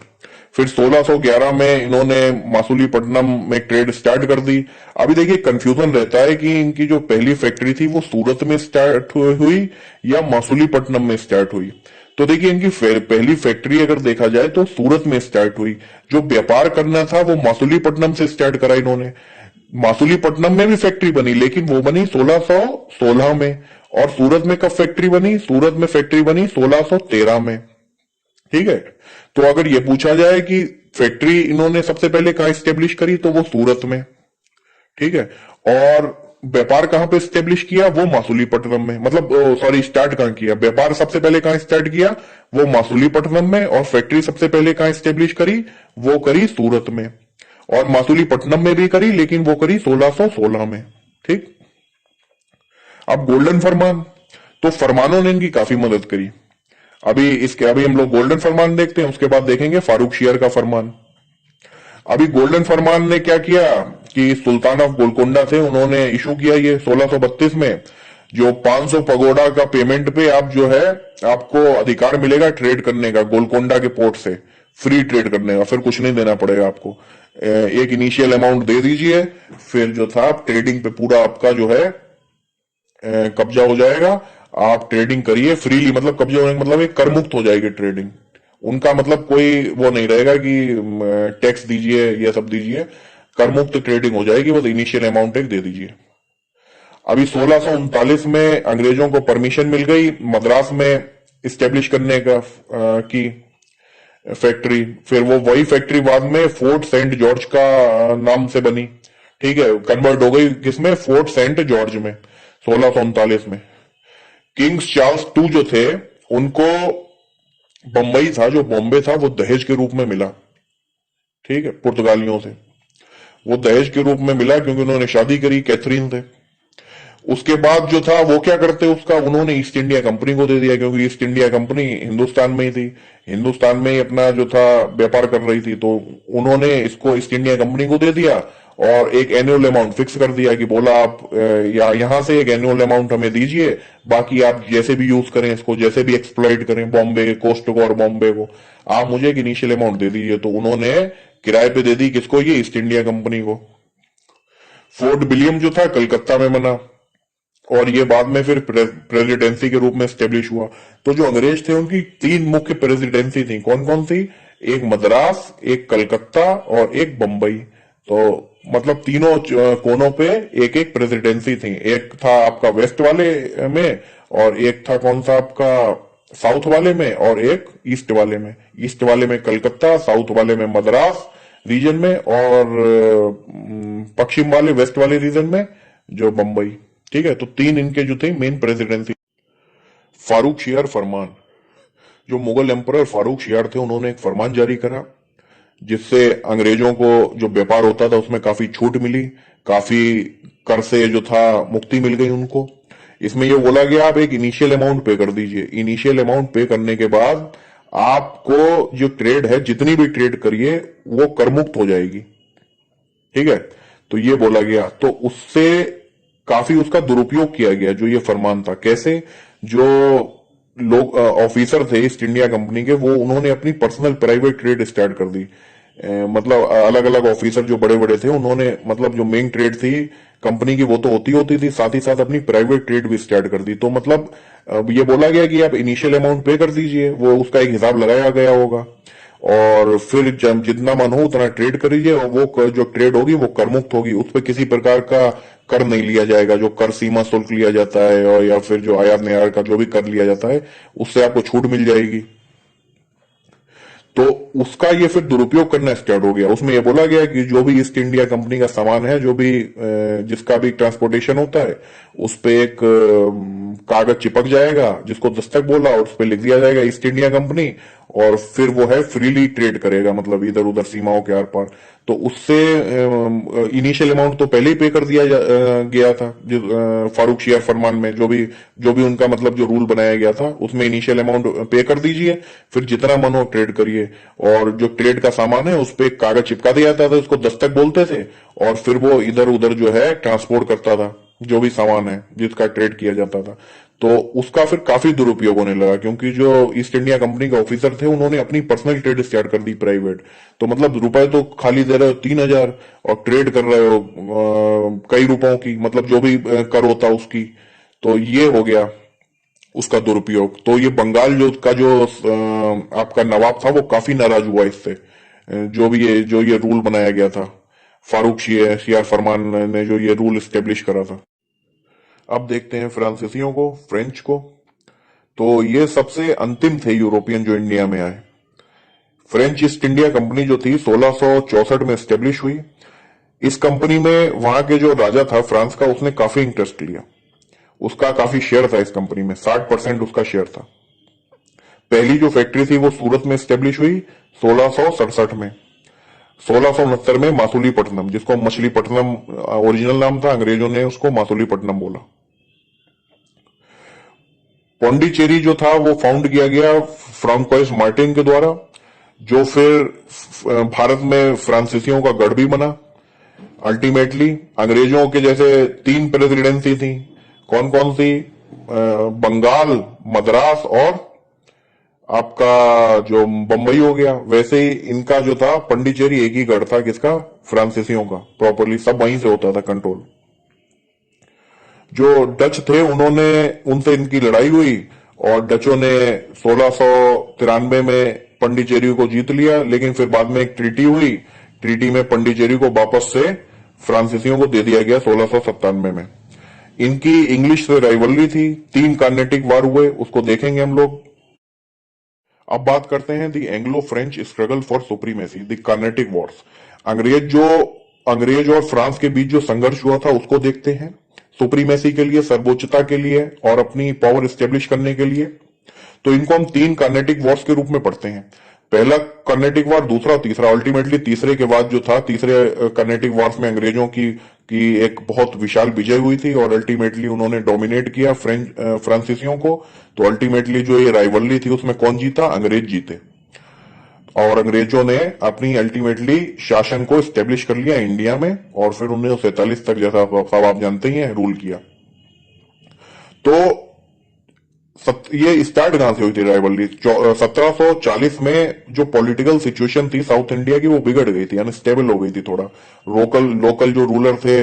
फिर 1611 में इन्होंने मासूलीपट्टनम में ट्रेड स्टार्ट कर दी। अभी देखिए कंफ्यूजन रहता है कि इनकी जो पहली फैक्ट्री थी वो सूरत में स्टार्ट हुई या मासूलीपट्टनम में स्टार्ट हुई। तो देखिए इनकी पहली फैक्ट्री अगर देखा जाए तो सूरत में स्टार्ट हुई। जो व्यापार करना था वो मासूलीपट्टनम से स्टार्ट करा इन्होंने। मासूलीपट्टनम में भी फैक्ट्री बनी लेकिन वो बनी 1616 में। और सूरत में कब फैक्ट्री बनी? सूरत में फैक्ट्री बनी 1613 में। ठीक है, तो अगर ये पूछा जाए कि फैक्ट्री इन्होंने सबसे पहले कहां स्टेब्लिश करी तो वो सूरत में। ठीक है, और व्यापार कहां पे स्टेब्लिश किया? वो मासूलीपट्टनम में। मतलब सॉरी, स्टार्ट कहां किया? व्यापार सबसे पहले कहां स्टार्ट किया? वो मासूलीपट्टनम में। और फैक्ट्री सबसे पहले कहां स्टेब्लिश करी? वो करी सूरत में। और मासूलीपट्टनम में भी करी लेकिन वो करी 1616 में। ठीक, अब गोल्डन फरमान, तो फरमानों ने इनकी काफी मदद करी। अभी हम लोग गोल्डन फरमान देखते हैं, उसके बाद देखेंगे फारूक शियर का फरमान। अभी गोल्डन फरमान ने क्या किया कि सुल्तान ऑफ गोलकोंडा थे, उन्होंने इशू किया ये 1632 में, जो 500 पगोडा का पेमेंट पे आप जो है आपको अधिकार मिलेगा ट्रेड करने का गोलकोंडा के पोर्ट से, फ्री ट्रेड करने का, फिर कुछ नहीं देना पड़ेगा आपको। एक इनिशियल अमाउंट दे दीजिए, फिर जो था ट्रेडिंग पे पूरा आपका जो है कब्जा हो जाएगा। आप ट्रेडिंग करिए फ्रीली, मतलब कब्जा होने का मतलब एक कर मुक्त हो जाएगी ट्रेडिंग। उनका मतलब कोई वो नहीं रहेगा कि टैक्स दीजिए ये सब दीजिए, कर मुक्त ट्रेडिंग हो जाएगी, बस इनिशियल अमाउंट एक दे दीजिए। अभी 1639 में अंग्रेजों को परमिशन मिल गई मद्रास में स्टेब्लिश करने का की फैक्ट्री। फिर वो वही फैक्ट्री बाद में फोर्ट सेंट जॉर्ज का नाम से बनी। ठीक है, कन्वर्ट हो गई किसमें? फोर्ट सेंट जॉर्ज में 1639 में। किंग्स चार्ल्स टू जो थे उनको बंबई था, जो बॉम्बे था, वो दहेज के रूप में मिला। ठीक है, पुर्तगालियों से वो दहेज के रूप में मिला क्योंकि उन्होंने शादी करी कैथरीन से। उसके बाद जो था वो क्या करते, उसका उन्होंने ईस्ट इंडिया कंपनी को दे दिया, क्योंकि ईस्ट इंडिया कंपनी हिंदुस्तान में ही थी, हिंदुस्तान में ही अपना जो था व्यापार कर रही थी। तो उन्होंने इसको ईस्ट इंडिया कंपनी को दे दिया और एक एनुअल अमाउंट फिक्स कर दिया कि बोला आप यहां से एक एनुअल अमाउंट हमें दीजिए, बाकी आप जैसे भी यूज करें इसको, जैसे भी एक्सप्लॉइट करें बॉम्बे कोस्ट को और बॉम्बे को, आप मुझे एक इनिशियल अमाउंट दे दीजिए। तो उन्होंने किराए पे दे दी किसको? ये ईस्ट इंडिया कंपनी को। फोर्ट विलियम जो था कलकत्ता में बना, और ये बाद में फिर प्रेसिडेंसी के रूप में स्टेब्लिश हुआ। तो जो अंग्रेज थे उनकी तीन मुख्य प्रेसिडेंसी थी, कौन कौन सी? एक मद्रास, एक कलकत्ता और एक बंबई। तो मतलब तीनों कोनों पे एक एक प्रेसिडेंसी थी। एक था आपका वेस्ट वाले में, और एक था कौन सा आपका साउथ वाले में, और एक ईस्ट वाले में। ईस्ट वाले में कलकत्ता, साउथ वाले में मद्रास रीजन में, और पश्चिम वाले वेस्ट वाले रीजन में जो बंबई। ठीक है, तो तीन इनके जो थे मेन प्रेसिडेंसी। फारूक शियार फरमान, जो मुगल एम्परर फारूक शियार थे, उन्होंने एक फरमान जारी करा जिससे अंग्रेजों को जो व्यापार होता था उसमें काफी छूट मिली, काफी कर से जो था मुक्ति मिल गई उनको। इसमें यह बोला गया आप एक इनिशियल अमाउंट पे कर दीजिए, इनिशियल अमाउंट पे करने के बाद आपको जो ट्रेड है, जितनी भी ट्रेड करिए वो कर मुक्त हो जाएगी। ठीक है, तो ये बोला गया, तो उससे काफी उसका दुरुपयोग किया गया जो ये फरमान था। कैसे? जो लोग ऑफिसर थे ईस्ट इंडिया कंपनी के, वो उन्होंने अपनी पर्सनल प्राइवेट ट्रेड स्टार्ट कर दी। मतलब अलग अलग ऑफिसर जो बड़े बड़े थे उन्होंने मतलब जो मेन ट्रेड थी कंपनी की वो तो होती थी, साथ ही साथ अपनी प्राइवेट ट्रेड भी स्टार्ट कर दी। तो मतलब ये बोला गया कि आप इनिशियल अमाउंट पे कर दीजिए, वो उसका एक हिसाब लगाया गया होगा, और फिर जब जितना मन हो उतना ट्रेड करिए, और वो जो ट्रेड होगी वो कर मुक्त होगी, उस पर किसी प्रकार का कर नहीं लिया जाएगा। जो कर सीमा शुल्क लिया जाता है, और या फिर जो आयात निर्यात का जो भी कर लिया जाता है उससे आपको छूट मिल जाएगी। तो उसका ये फिर दुरुपयोग करना स्टार्ट हो गया। उसमें ये बोला गया कि जो भी ईस्ट इंडिया कंपनी का सामान है, जो भी जिसका भी ट्रांसपोर्टेशन होता है, उस पे एक कागज चिपक जाएगा जिसको दस्तक बोला, और उस पे लिख दिया जाएगा ईस्ट इंडिया कंपनी, और फिर वो है फ्रीली ट्रेड करेगा, मतलब इधर उधर सीमाओं के आर पार। तो उससे इनिशियल अमाउंट तो पहले ही पे कर दिया गया था। फारूक शियार फरमान में जो भी उनका मतलब जो रूल बनाया गया था उसमें इनिशियल अमाउंट पे कर दीजिए, फिर जितना मन हो ट्रेड करिए, और जो ट्रेड का सामान है उस पर एक कागज चिपका दिया जाता था, उसको दस्तक बोलते थे, और फिर वो इधर उधर जो है ट्रांसपोर्ट करता था जो भी सामान है जिसका ट्रेड किया जाता था। तो उसका फिर काफी दुरुपयोग होने लगा, क्योंकि जो ईस्ट इंडिया कंपनी के ऑफिसर थे उन्होंने अपनी पर्सनल ट्रेड स्टार्ट कर दी प्राइवेट। तो मतलब रुपए तो खाली दे रहे हो 3,000 और ट्रेड कर रहे हो कई रुपयों की, मतलब जो भी कर होता उसकी। तो ये हो गया उसका दुरुपयोग। तो ये बंगाल जो आपका नवाब था वो काफी नाराज हुआ इससे, जो ये रूल बनाया गया था, फारूक शियार फरमान ने जो ये रूल स्टेब्लिश करा था। अब देखते हैं फ्रांसीसियों को, फ्रेंच को। तो ये सबसे अंतिम थे यूरोपियन जो इंडिया में आए। फ्रेंच ईस्ट इंडिया कंपनी जो थी 1664 में स्टेब्लिश हुई। इस कंपनी में वहां के जो राजा था फ्रांस का, उसने काफी इंटरेस्ट लिया, उसका काफी शेयर था इस कंपनी में, 60% उसका शेयर था। पहली जो फैक्ट्री थी वो सूरत में स्टेब्लिश हुई 1667 में। 1669 में मासुलीपट्टनम, जिसको मछलीपट्टनम ओरिजिनल नाम था, अंग्रेजों ने उसको मासुलीपट्टनम बोला। पौंडीचेरी जो था वो फाउंड किया गया फ्रांकोइस मार्टिन के द्वारा, जो फिर भारत में फ्रांसीसियों का गढ़ भी बना। अल्टीमेटली अंग्रेजों के जैसे तीन प्रेसिडेंसी थी, कौन कौन सी? बंगाल, मद्रास और आपका जो बंबई हो गया, वैसे ही इनका जो था पंडिचेरी एक ही गढ़ था, किसका? फ्रांसीसियों का। प्रॉपरली सब वहीं से होता था कंट्रोल। जो डच थे उनसे इनकी लड़ाई हुई, और डचों ने 1693 में पंडिचेरी को जीत लिया, लेकिन फिर बाद में एक ट्रीटी हुई, ट्रीटी में पंडिचेरी को वापस से फ्रांसीसियों को दे दिया गया 1697 में। इनकी इंग्लिश से राइवलरी थी, 3 कार्नेटिक वार हुए, उसको देखेंगे हम लोग। अब बात करते हैं the Anglo French struggle for supremacy, the Carnatic wars. अंग्रेज और फ्रांस के बीच जो संघर्ष हुआ था उसको देखते हैं, सुप्रीमेसी के लिए, सर्वोच्चता के लिए, और अपनी पावर स्टेब्लिश करने के लिए। तो इनको हम 3 कार्नेटिक वॉर्स के रूप में पढ़ते हैं। पहला कार्नेटिक वॉर, दूसरा, तीसरा। अल्टीमेटली तीसरे के बाद जो था, तीसरे कार्नेटिक वॉर्स में अंग्रेजों की एक बहुत विशाल विजय हुई थी, और अल्टीमेटली उन्होंने डोमिनेट किया फ्रांसीसियों को। तो अल्टीमेटली जो ये राइवलरी थी उसमें कौन जीता? अंग्रेज जीते, और अंग्रेजों ने अपनी अल्टीमेटली शासन को स्टेब्लिश कर लिया इंडिया में, और फिर 1947 तक, जैसा सब आप जानते ही हैं, रूल किया। तो ये स्टार्ट कहां से हुई थी राइवलरी? 1740 में जो पॉलिटिकल सिचुएशन थी साउथ इंडिया की वो बिगड़ गई थी, अनस्टेबल हो गई थी थोड़ा। लोकल जो रूलर थे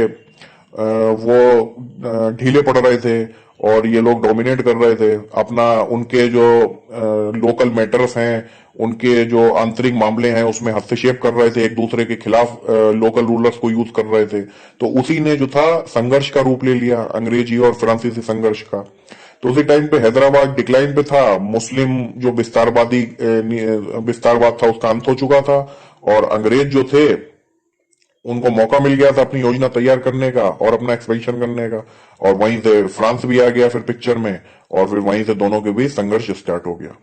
वो ढीले पड़ रहे थे और ये लोग डोमिनेट कर रहे थे अपना। उनके जो लोकल मैटर्स हैं, उनके जो आंतरिक मामले हैं, उसमें हस्तक्षेप कर रहे थे, एक दूसरे के खिलाफ लोकल रूलर्स को यूज कर रहे थे। तो उसी ने जो था संघर्ष का रूप ले लिया, अंग्रेजी और फ्रांसीसी संघर्ष का। तो उसी टाइम पे हैदराबाद डिक्लाइन पे था, मुस्लिम जो विस्तारवाद था उसका अंत हो चुका था, और अंग्रेज जो थे उनको मौका मिल गया था अपनी योजना तैयार करने का और अपना एक्सपेंशन करने का। और वहीं से फ्रांस भी आ गया फिर पिक्चर में, और फिर वहीं से दोनों के बीच संघर्ष स्टार्ट हो गया।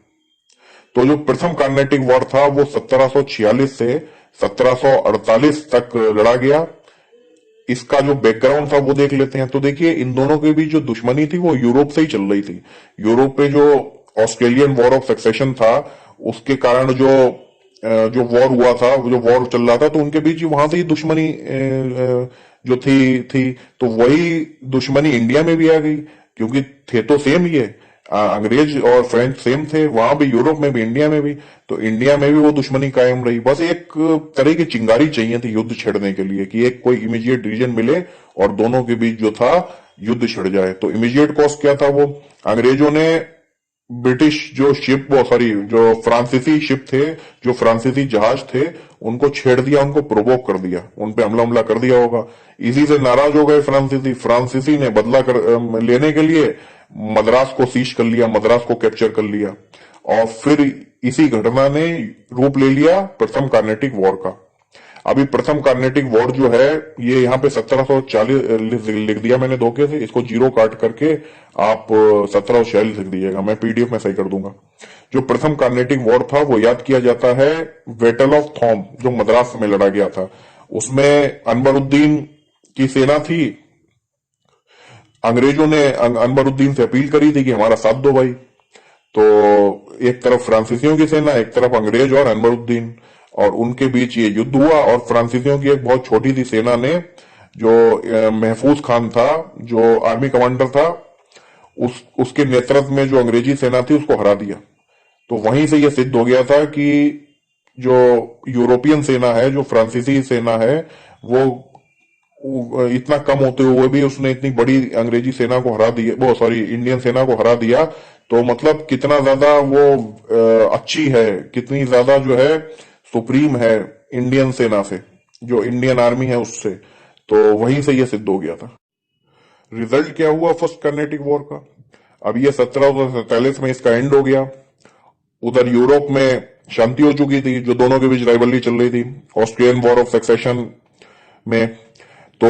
तो जो प्रथम कार्नेटिक वॉर था वो 1746 से 1748 तक लड़ा गया। इसका जो बैकग्राउंड था वो देख लेते हैं। तो देखिए, इन दोनों के बीच जो दुश्मनी थी वो यूरोप से ही चल रही थी। यूरोप पे जो ऑस्ट्रेलियन वॉर ऑफ सक्सेशन था, उसके कारण जो वॉर हुआ था, जो वॉर चल रहा था, तो उनके बीच वहां से ही दुश्मनी जो थी। तो वही दुश्मनी इंडिया में भी आ गई, क्योंकि थे तो सेम ही है, अंग्रेज और फ्रेंच सेम थे, वहां भी, यूरोप में भी, इंडिया में भी। तो इंडिया में भी वो दुश्मनी कायम रही। बस एक तरह की चिंगारी चाहिए थी युद्ध छेड़ने के लिए, कि एक कोई इमीडिएट रीजन मिले और दोनों के बीच जो था युद्ध छिड़ जाए। तो इमीडिएट कॉज क्या था? वो अंग्रेजों ने ब्रिटिश जो फ्रांसीसी शिप थे, जो फ्रांसीसी जहाज थे, उनको छेड़ दिया, उनको प्रोवोक कर दिया, उन पे हमला कर दिया होगा। इसी से नाराज हो गए फ्रांसीसी ने बदला लेने के लिए मद्रास को सीज कर लिया, मद्रास को कैप्चर कर लिया। और फिर इसी घटना ने रूप ले लिया प्रथम कार्नेटिक वॉर का। अभी प्रथम कार्नेटिक वॉर जो है, ये यहाँ पे 1740 लिख दिया मैंने धोखे से, इसको जीरो काट करके आप 1746 लिख दीजिएगा, मैं पीडीएफ में सही कर दूंगा। जो प्रथम कार्नेटिक वॉर था वो याद किया जाता है बैटल ऑफ थॉम, जो मद्रास में लड़ा गया था। उसमें अनवरुद्दीन की सेना थी। अंग्रेजों ने अनवरुद्दीन से अपील करी थी कि हमारा साथ दो भाई। तो एक तरफ फ्रांसीसियों की सेना, एक तरफ अंग्रेज और अनवरुद्दीन, और उनके बीच ये युद्ध हुआ। और फ्रांसीसियों की एक बहुत छोटी सी सेना ने, जो महफूज खान था, जो आर्मी कमांडर था, उसके नेतृत्व में जो अंग्रेजी सेना थी उसको हरा दिया। तो वहीं से यह सिद्ध हो गया था कि जो यूरोपियन सेना है, जो फ्रांसीसी सेना है, वो इतना कम होते हुए भी उसने इतनी बड़ी अंग्रेजी सेना को हरा दिया, इंडियन सेना को हरा दिया। तो मतलब कितना ज्यादा वो अच्छी है, कितनी ज्यादा जो है सुप्रीम है इंडियन सेना से, जो इंडियन आर्मी है उससे। तो वहीं से ये सिद्ध हो गया था। रिजल्ट क्या हुआ फर्स्ट कार्नेटिक वॉर का? अब ये 1747 में इसका एंड हो गया। उधर यूरोप में शांति हो चुकी थी, जो दोनों के बीच राइवलरी चल रही थी ऑस्ट्रियन वॉर ऑफ सक्सेशन में। तो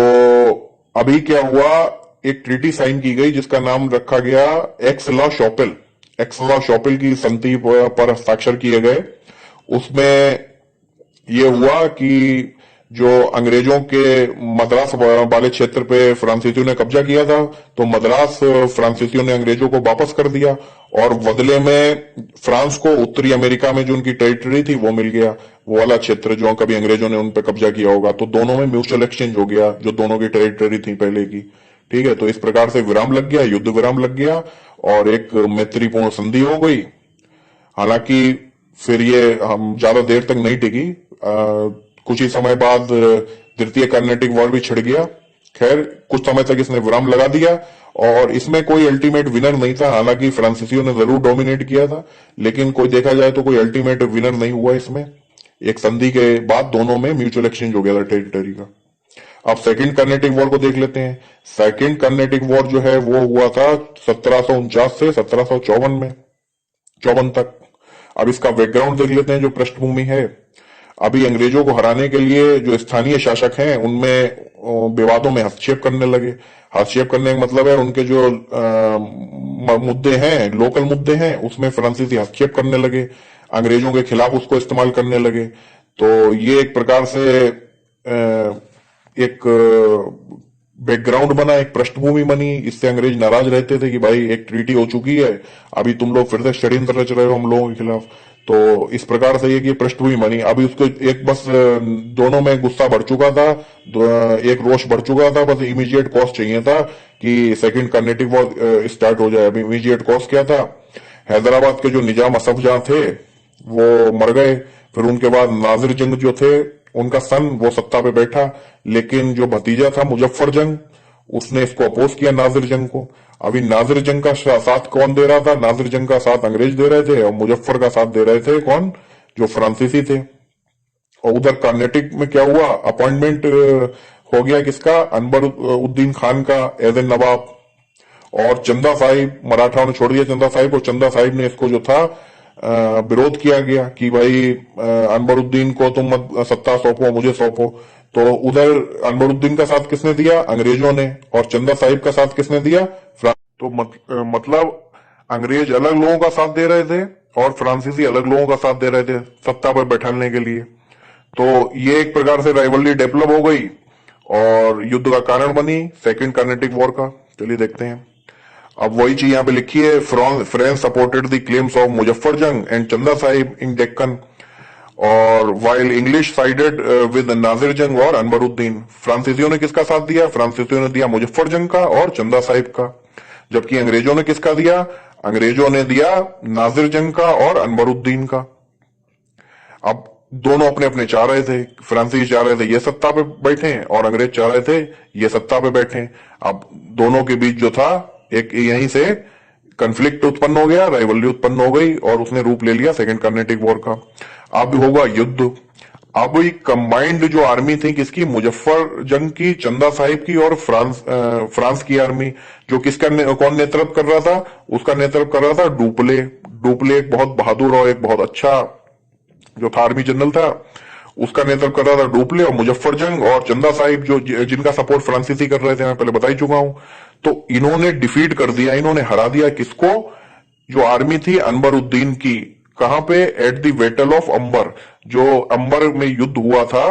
अभी क्या हुआ, एक ट्रीटी साइन की गई जिसका नाम रखा गया एक्स लॉ शॉपेल। एक्स लॉ शॉपेल की संधि पर हस्ताक्षर किए गए। उसमें यह हुआ कि जो अंग्रेजों के मद्रास वाले क्षेत्र पे फ्रांसीसियों ने कब्जा किया था, तो मद्रास फ्रांसीसियों ने अंग्रेजों को वापस कर दिया, और बदले में फ्रांस को उत्तरी अमेरिका में जो उनकी टेरिटरी थी वो मिल गया, वो वाला क्षेत्र जो कभी अंग्रेजों ने उन पर कब्जा किया होगा। तो दोनों में म्यूचुअल एक्सचेंज हो गया, जो दोनों की टेरिटरी थी पहले की। ठीक है, तो इस प्रकार से विराम लग गया, युद्ध विराम लग गया, और एक मैत्रीपूर्ण संधि हो गई। हालांकि फिर ये हम ज्यादा देर तक नहीं टिकी, कुछ ही समय बाद तृतीय कार्नेटिक वॉर भी छिड़ गया। खैर, कुछ समय तक इसने विराम लगा दिया, और इसमें कोई अल्टीमेट विनर नहीं था। हालांकि फ्रांसीसियों ने जरूर डोमिनेट किया था, लेकिन कोई देखा जाए तो कोई अल्टीमेट विनर नहीं हुआ इसमें। एक संधि के बाद दोनों में म्यूचुअल एक्सचेंज हो गया था टेरिटरी का। अब सेकंड कार्नेटिक वॉर को देख लेते हैं। सेकंड कार्नेटिक वॉर जो है वो हुआ था 1749 से 1754 में, 54 तक। अब इसका बैकग्राउंड देख लेते हैं, जो पृष्ठभूमि है। अभी अंग्रेजों को हराने के लिए जो स्थानीय शासक हैं उनमें विवादों में हस्तक्षेप करने लगे। हस्तक्षेप करने का मतलब है उनके जो मुद्दे हैं, लोकल मुद्दे हैं, उसमें फ्रांसीसी हस्तक्षेप करने लगे, अंग्रेजों के खिलाफ उसको इस्तेमाल करने लगे। तो ये एक प्रकार से एक बैकग्राउंड बना, एक पृष्ठभूमि बनी। इससे अंग्रेज नाराज रहते थे कि भाई एक ट्रीटी हो चुकी है, अभी तुम लोग फिर से षड्यंत्र रच रहे हो हम लोगों के खिलाफ। तो इस प्रकार से ये पृष्ठभूमि बनी। अभी उसको एक बस दोनों में गुस्सा बढ़ चुका था, एक रोष बढ़ चुका था, बस इमीडिएट कॉज चाहिए था कि सेकंड कार्नेटिक वॉर स्टार्ट हो जाए। अभी इमीडिएट कॉज क्या था? हैदराबाद के जो निजाम असफ जहां थे वो मर गए। फिर उनके बाद नाजिर जंग जो थे, उनका सन वो सत्ता पे बैठा, लेकिन जो भतीजा था मुजफ्फर जंग, उसने इसको अपोज किया नासिर जंग को। अभी नासिर जंग का साथ कौन दे रहा था? नासिर जंग का साथ अंग्रेज दे रहे थे और मुजफ्फर का साथ दे रहे थे कौन? जो फ्रांसीसी थे। और उधर कर्नाटक में क्या हुआ? अपॉइंटमेंट हो गया किसका? अनबर उद्दीन खान का एज ए नवाब। और चंदा साहिब, मराठाओं ने छोड़ दिया चंदा साहिब, और चंदा साहिब ने इसको जो था विरोध किया गया कि भाई अनबरुद्दीन को तुम मत सत्ता सौंपो, मुझे सौंपो। तो उधर अनबरुद्दीन का साथ किसने दिया? अंग्रेजों ने। और चंदा साहिब का साथ किसने दिया? तो मतलब अंग्रेज अलग लोगों का साथ दे रहे थे और फ्रांसीसी अलग लोगों का साथ दे रहे थे सत्ता पर बैठाने के लिए। तो ये एक प्रकार से राइवलरी डेवलप हो गई और युद्ध का कारण बनी सेकेंड कर्नाटिक वॉर का। चलिए देखते हैं। अब वही चीज यहाँ पे लिखी है, France supported the claims of Muzaffar Jung and Chanda Sahib in Deccan, और while English sided with Nasir Jung और अनबरुद्दीन। फ्रांसीसियों ने किसका साथ दिया? फ्रांसीसियों ने दिया मुजफ्फर जंग का और चंदा साहिब का। जबकि अंग्रेजों ने किसका दिया? अंग्रेजों ने दिया नासिर जंग का और अनबरुद्दीन का। अब दोनों अपने अपने चाह रहे थे, फ्रांसीसी चाह रहे थे ये सत्ता पे बैठे और अंग्रेज चाह रहे थे ये सत्ता पे बैठे। अब दोनों के बीच जो था एक यहीं से कन्फ्लिक्ट उत्पन्न हो गया, राइवलरी उत्पन्न हो गई और उसने रूप ले लिया सेकेंड कर्नाटिक वॉर का। अब होगा युद्ध। अब एक कंबाइंड जो आर्मी थी किसकी? मुजफ्फर जंग की, चंदा साहिब की और फ्रांस की आर्मी। जो किसका कौन नेतृत्व कर रहा था? उसका नेतृत्व कर रहा था डुप्ले। डुप्ले एक बहुत बहादुर और एक बहुत अच्छा जो था आर्मी जनरल था, उसका नेतृत्व कर रहा था डुप्ले। और मुजफ्फर जंग और चंदा साहिब जो जिनका सपोर्ट फ्रांसीसी कर रहे थे, मैं पहले बता ही चुका हूं। तो इन्होंने डिफीट कर दिया, इन्होंने हरा दिया किसको? जो आर्मी थी अनबरुद्दीन की। कहां पे? एट द बैटल ऑफ अंबर। जो अंबर में युद्ध हुआ था,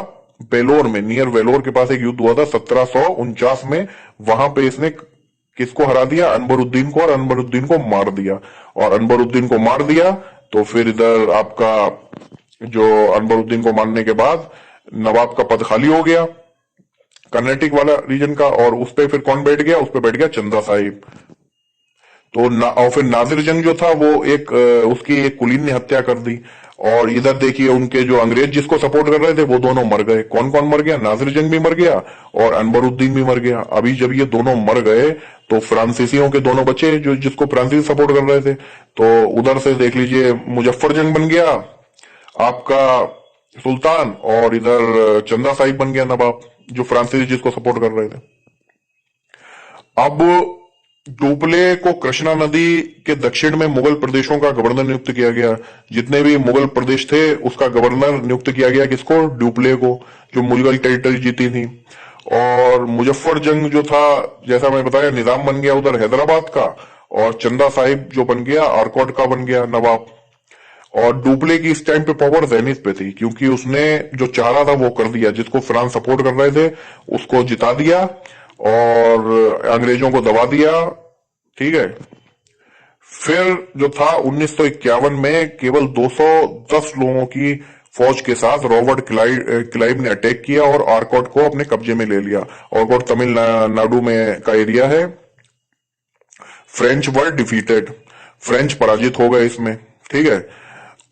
वेलोर में, नियर वेलोर के पास एक युद्ध हुआ था 1749 में। वहां पे इसने किसको हरा दिया? अनबरुद्दीन को, और अनबरुद्दीन को मार दिया। और अनबरुद्दीन को मार दिया तो फिर इधर आपका जो अनबरुद्दीन को मारने के बाद नवाब का पद खाली हो गया कर्नाटक वाला रीजन का, और उस पे फिर कौन बैठ गया? उस पे बैठ गया चंदा साहिब। तो और फिर नासिर जंग जो था वो एक उसकी एक कुलीन ने हत्या कर दी। और इधर देखिए उनके जो अंग्रेज जिसको सपोर्ट कर रहे थे वो दोनों मर गए। कौन कौन मर गया? नासिर जंग भी मर गया और अनबरुद्दीन भी मर गया। अभी जब ये दोनों मर गए तो फ्रांसीसियों के दोनों बचे जो जिसको फ्रांसीसी सपोर्ट कर रहे थे। तो उधर से देख लीजिए मुजफ्फर जंग बन गया आपका सुल्तान, और इधर चंदा साहिब बन गया नवाब, जो फ्रांसीसी जिसको सपोर्ट कर रहे थे। अब डुप्ले को कृष्णा नदी के दक्षिण में मुगल प्रदेशों का गवर्नर नियुक्त किया गया। जितने भी मुगल प्रदेश थे उसका गवर्नर नियुक्त किया गया किसको? डुप्ले को, जो मुगल टेरिटरी जीती थी। और मुजफ्फर जंग जो था, जैसा मैं बताया, निजाम बन गया उधर हैदराबाद का, और चंदा साहिब जो बन गया आरकोट का बन गया नवाब। और डुप्ले की इस टाइम पे पावर जेनिथ पे थी, क्योंकि उसने जो चाह रहा था वो कर दिया। जिसको फ्रांस सपोर्ट कर रहे थे उसको जिता दिया और अंग्रेजों को दबा दिया। ठीक है। फिर जो था 1951 में केवल 210 लोगों की फौज के साथ रॉबर्ट क्लाइव ने अटैक किया और आरकोट को अपने कब्जे में ले लिया। आरकोट तमिलनाडु में का एरिया है। फ्रेंच वर डिफीटेड, फ्रेंच पराजित हो गए इसमें। ठीक है।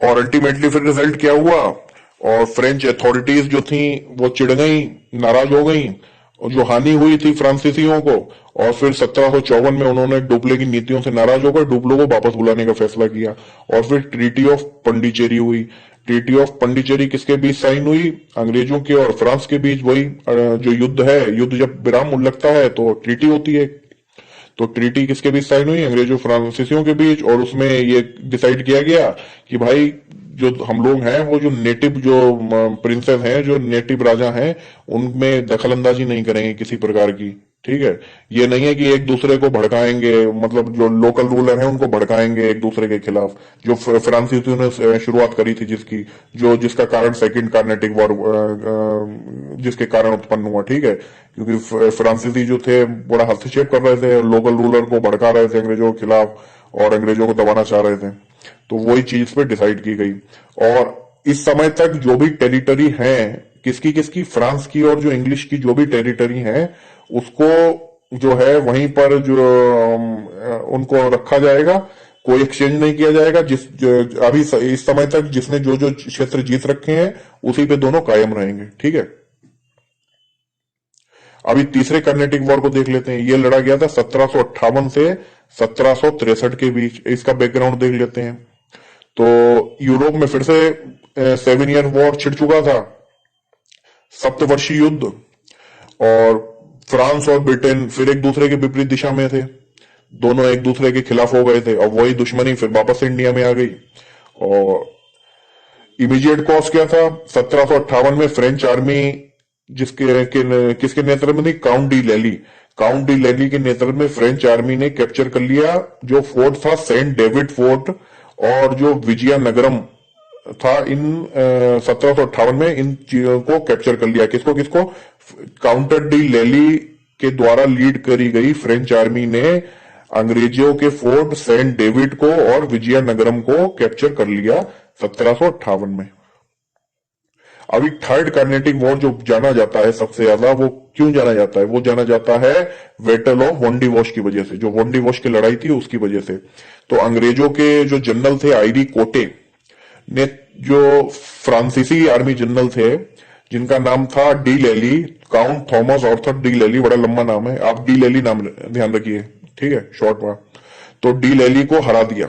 और अल्टीमेटली फिर रिजल्ट क्या हुआ? और फ्रेंच अथॉरिटीज जो थी वो चिढ़ गई, नाराज हो गई, और जो हानि हुई थी फ्रांसीसियों को। और फिर 1754 में उन्होंने डुप्ले की नीतियों से नाराज होकर डुप्ले को वापस बुलाने का फैसला किया। और फिर ट्रीटी ऑफ पंडिचेरी हुई। ट्रीटी ऑफ पंडिचेरी किसके बीच साइन हुई? अंग्रेजों के और फ्रांस के बीच। वही जो युद्ध है, युद्ध जब विराम लगता है तो ट्रीटी होती है। तो ट्रीटी किसके बीच साइन हुई? अंग्रेजों फ्रांसीसियों के बीच। और उसमें ये डिसाइड किया गया कि भाई जो हम लोग हैं वो जो नेटिव जो प्रिंसेस हैं, जो नेटिव राजा हैं, उनमें दखल अंदाजी नहीं करेंगे किसी प्रकार की। ठीक है। ये नहीं है कि एक दूसरे को भड़काएंगे, मतलब जो लोकल रूलर हैं उनको भड़काएंगे एक दूसरे के खिलाफ, जो फ्रांसीसियों ने शुरुआत करी थी जिसकी, जो जिसका कारण सेकंड कार्नेटिक वॉर जिसके कारण उत्पन्न हुआ। ठीक है। क्योंकि फ्रांसीसी जो थे बड़ा हस्तक्षेप कर रहे थे, लोकल रूलर को भड़का रहे थे अंग्रेजों के खिलाफ और अंग्रेजों को दबाना चाह रहे थे। तो वही चीज पे डिसाइड की गई। और इस समय तक जो भी टेरिटरी है किसकी किसकी, फ्रांस की और जो इंग्लिश की जो भी टेरिटरी है, उसको जो है वहीं पर जो उनको रखा जाएगा, कोई एक्सचेंज नहीं किया जाएगा। अभी इस समय तक जिसने जो जो क्षेत्र जीत रखे हैं उसी पे दोनों कायम रहेंगे। ठीक है। अभी तीसरे कर्नेटिक वॉर को देख लेते हैं। ये लड़ा गया था 1758 से 1763 के बीच। इसका बैकग्राउंड देख लेते हैं। तो यूरोप में फिर से 7 ईयर वॉर छिड़ चुका था, सप्तवर्षीय युद्ध, और फ्रांस और ब्रिटेन फिर एक दूसरे के विपरीत दिशा में थे, दोनों एक दूसरे के खिलाफ हो गए थे, और वही दुश्मनी फिर वापस इंडिया में आ गई। और इमीडिएट कॉज क्या था? 1758 में फ्रेंच आर्मी किसके नेतृत्व में थी? काउंट डी लैली के नेतृत्व में फ्रेंच आर्मी ने कैप्चर कर लिया जो फोर्ट था सेंट डेविड फोर्ट, और जो विजयनगरम था। इन 1758 में इन चीजों को कैप्चर कर लिया। किसको? काउंट डी लैली के द्वारा लीड करी गई फ्रेंच आर्मी ने अंग्रेजों के फोर्ट सेंट डेविड को और विजयनगरम को कैप्चर कर लिया 1758 में। अभी थर्ड कार्नेटिक वॉर जो जाना जाता है सबसे ज्यादा, वो क्यों जाना जाता है? वो जाना जाता है बैटल ऑफ वोंडीवॉश की वजह से, जो वोंडीवॉश की लड़ाई थी उसकी वजह से। तो अंग्रेजों के जो जनरल थे आयरी कोटे ने, जो फ्रांसीसी आर्मी जनरल थे जिनका नाम था डी लैली, काउंट थॉमस ऑर्थर डी लैली, बड़ा लंबा नाम है, आप डी लैली नाम ध्यान रखिए, ठीक है, शॉर्ट में। तो डी लैली को हरा दिया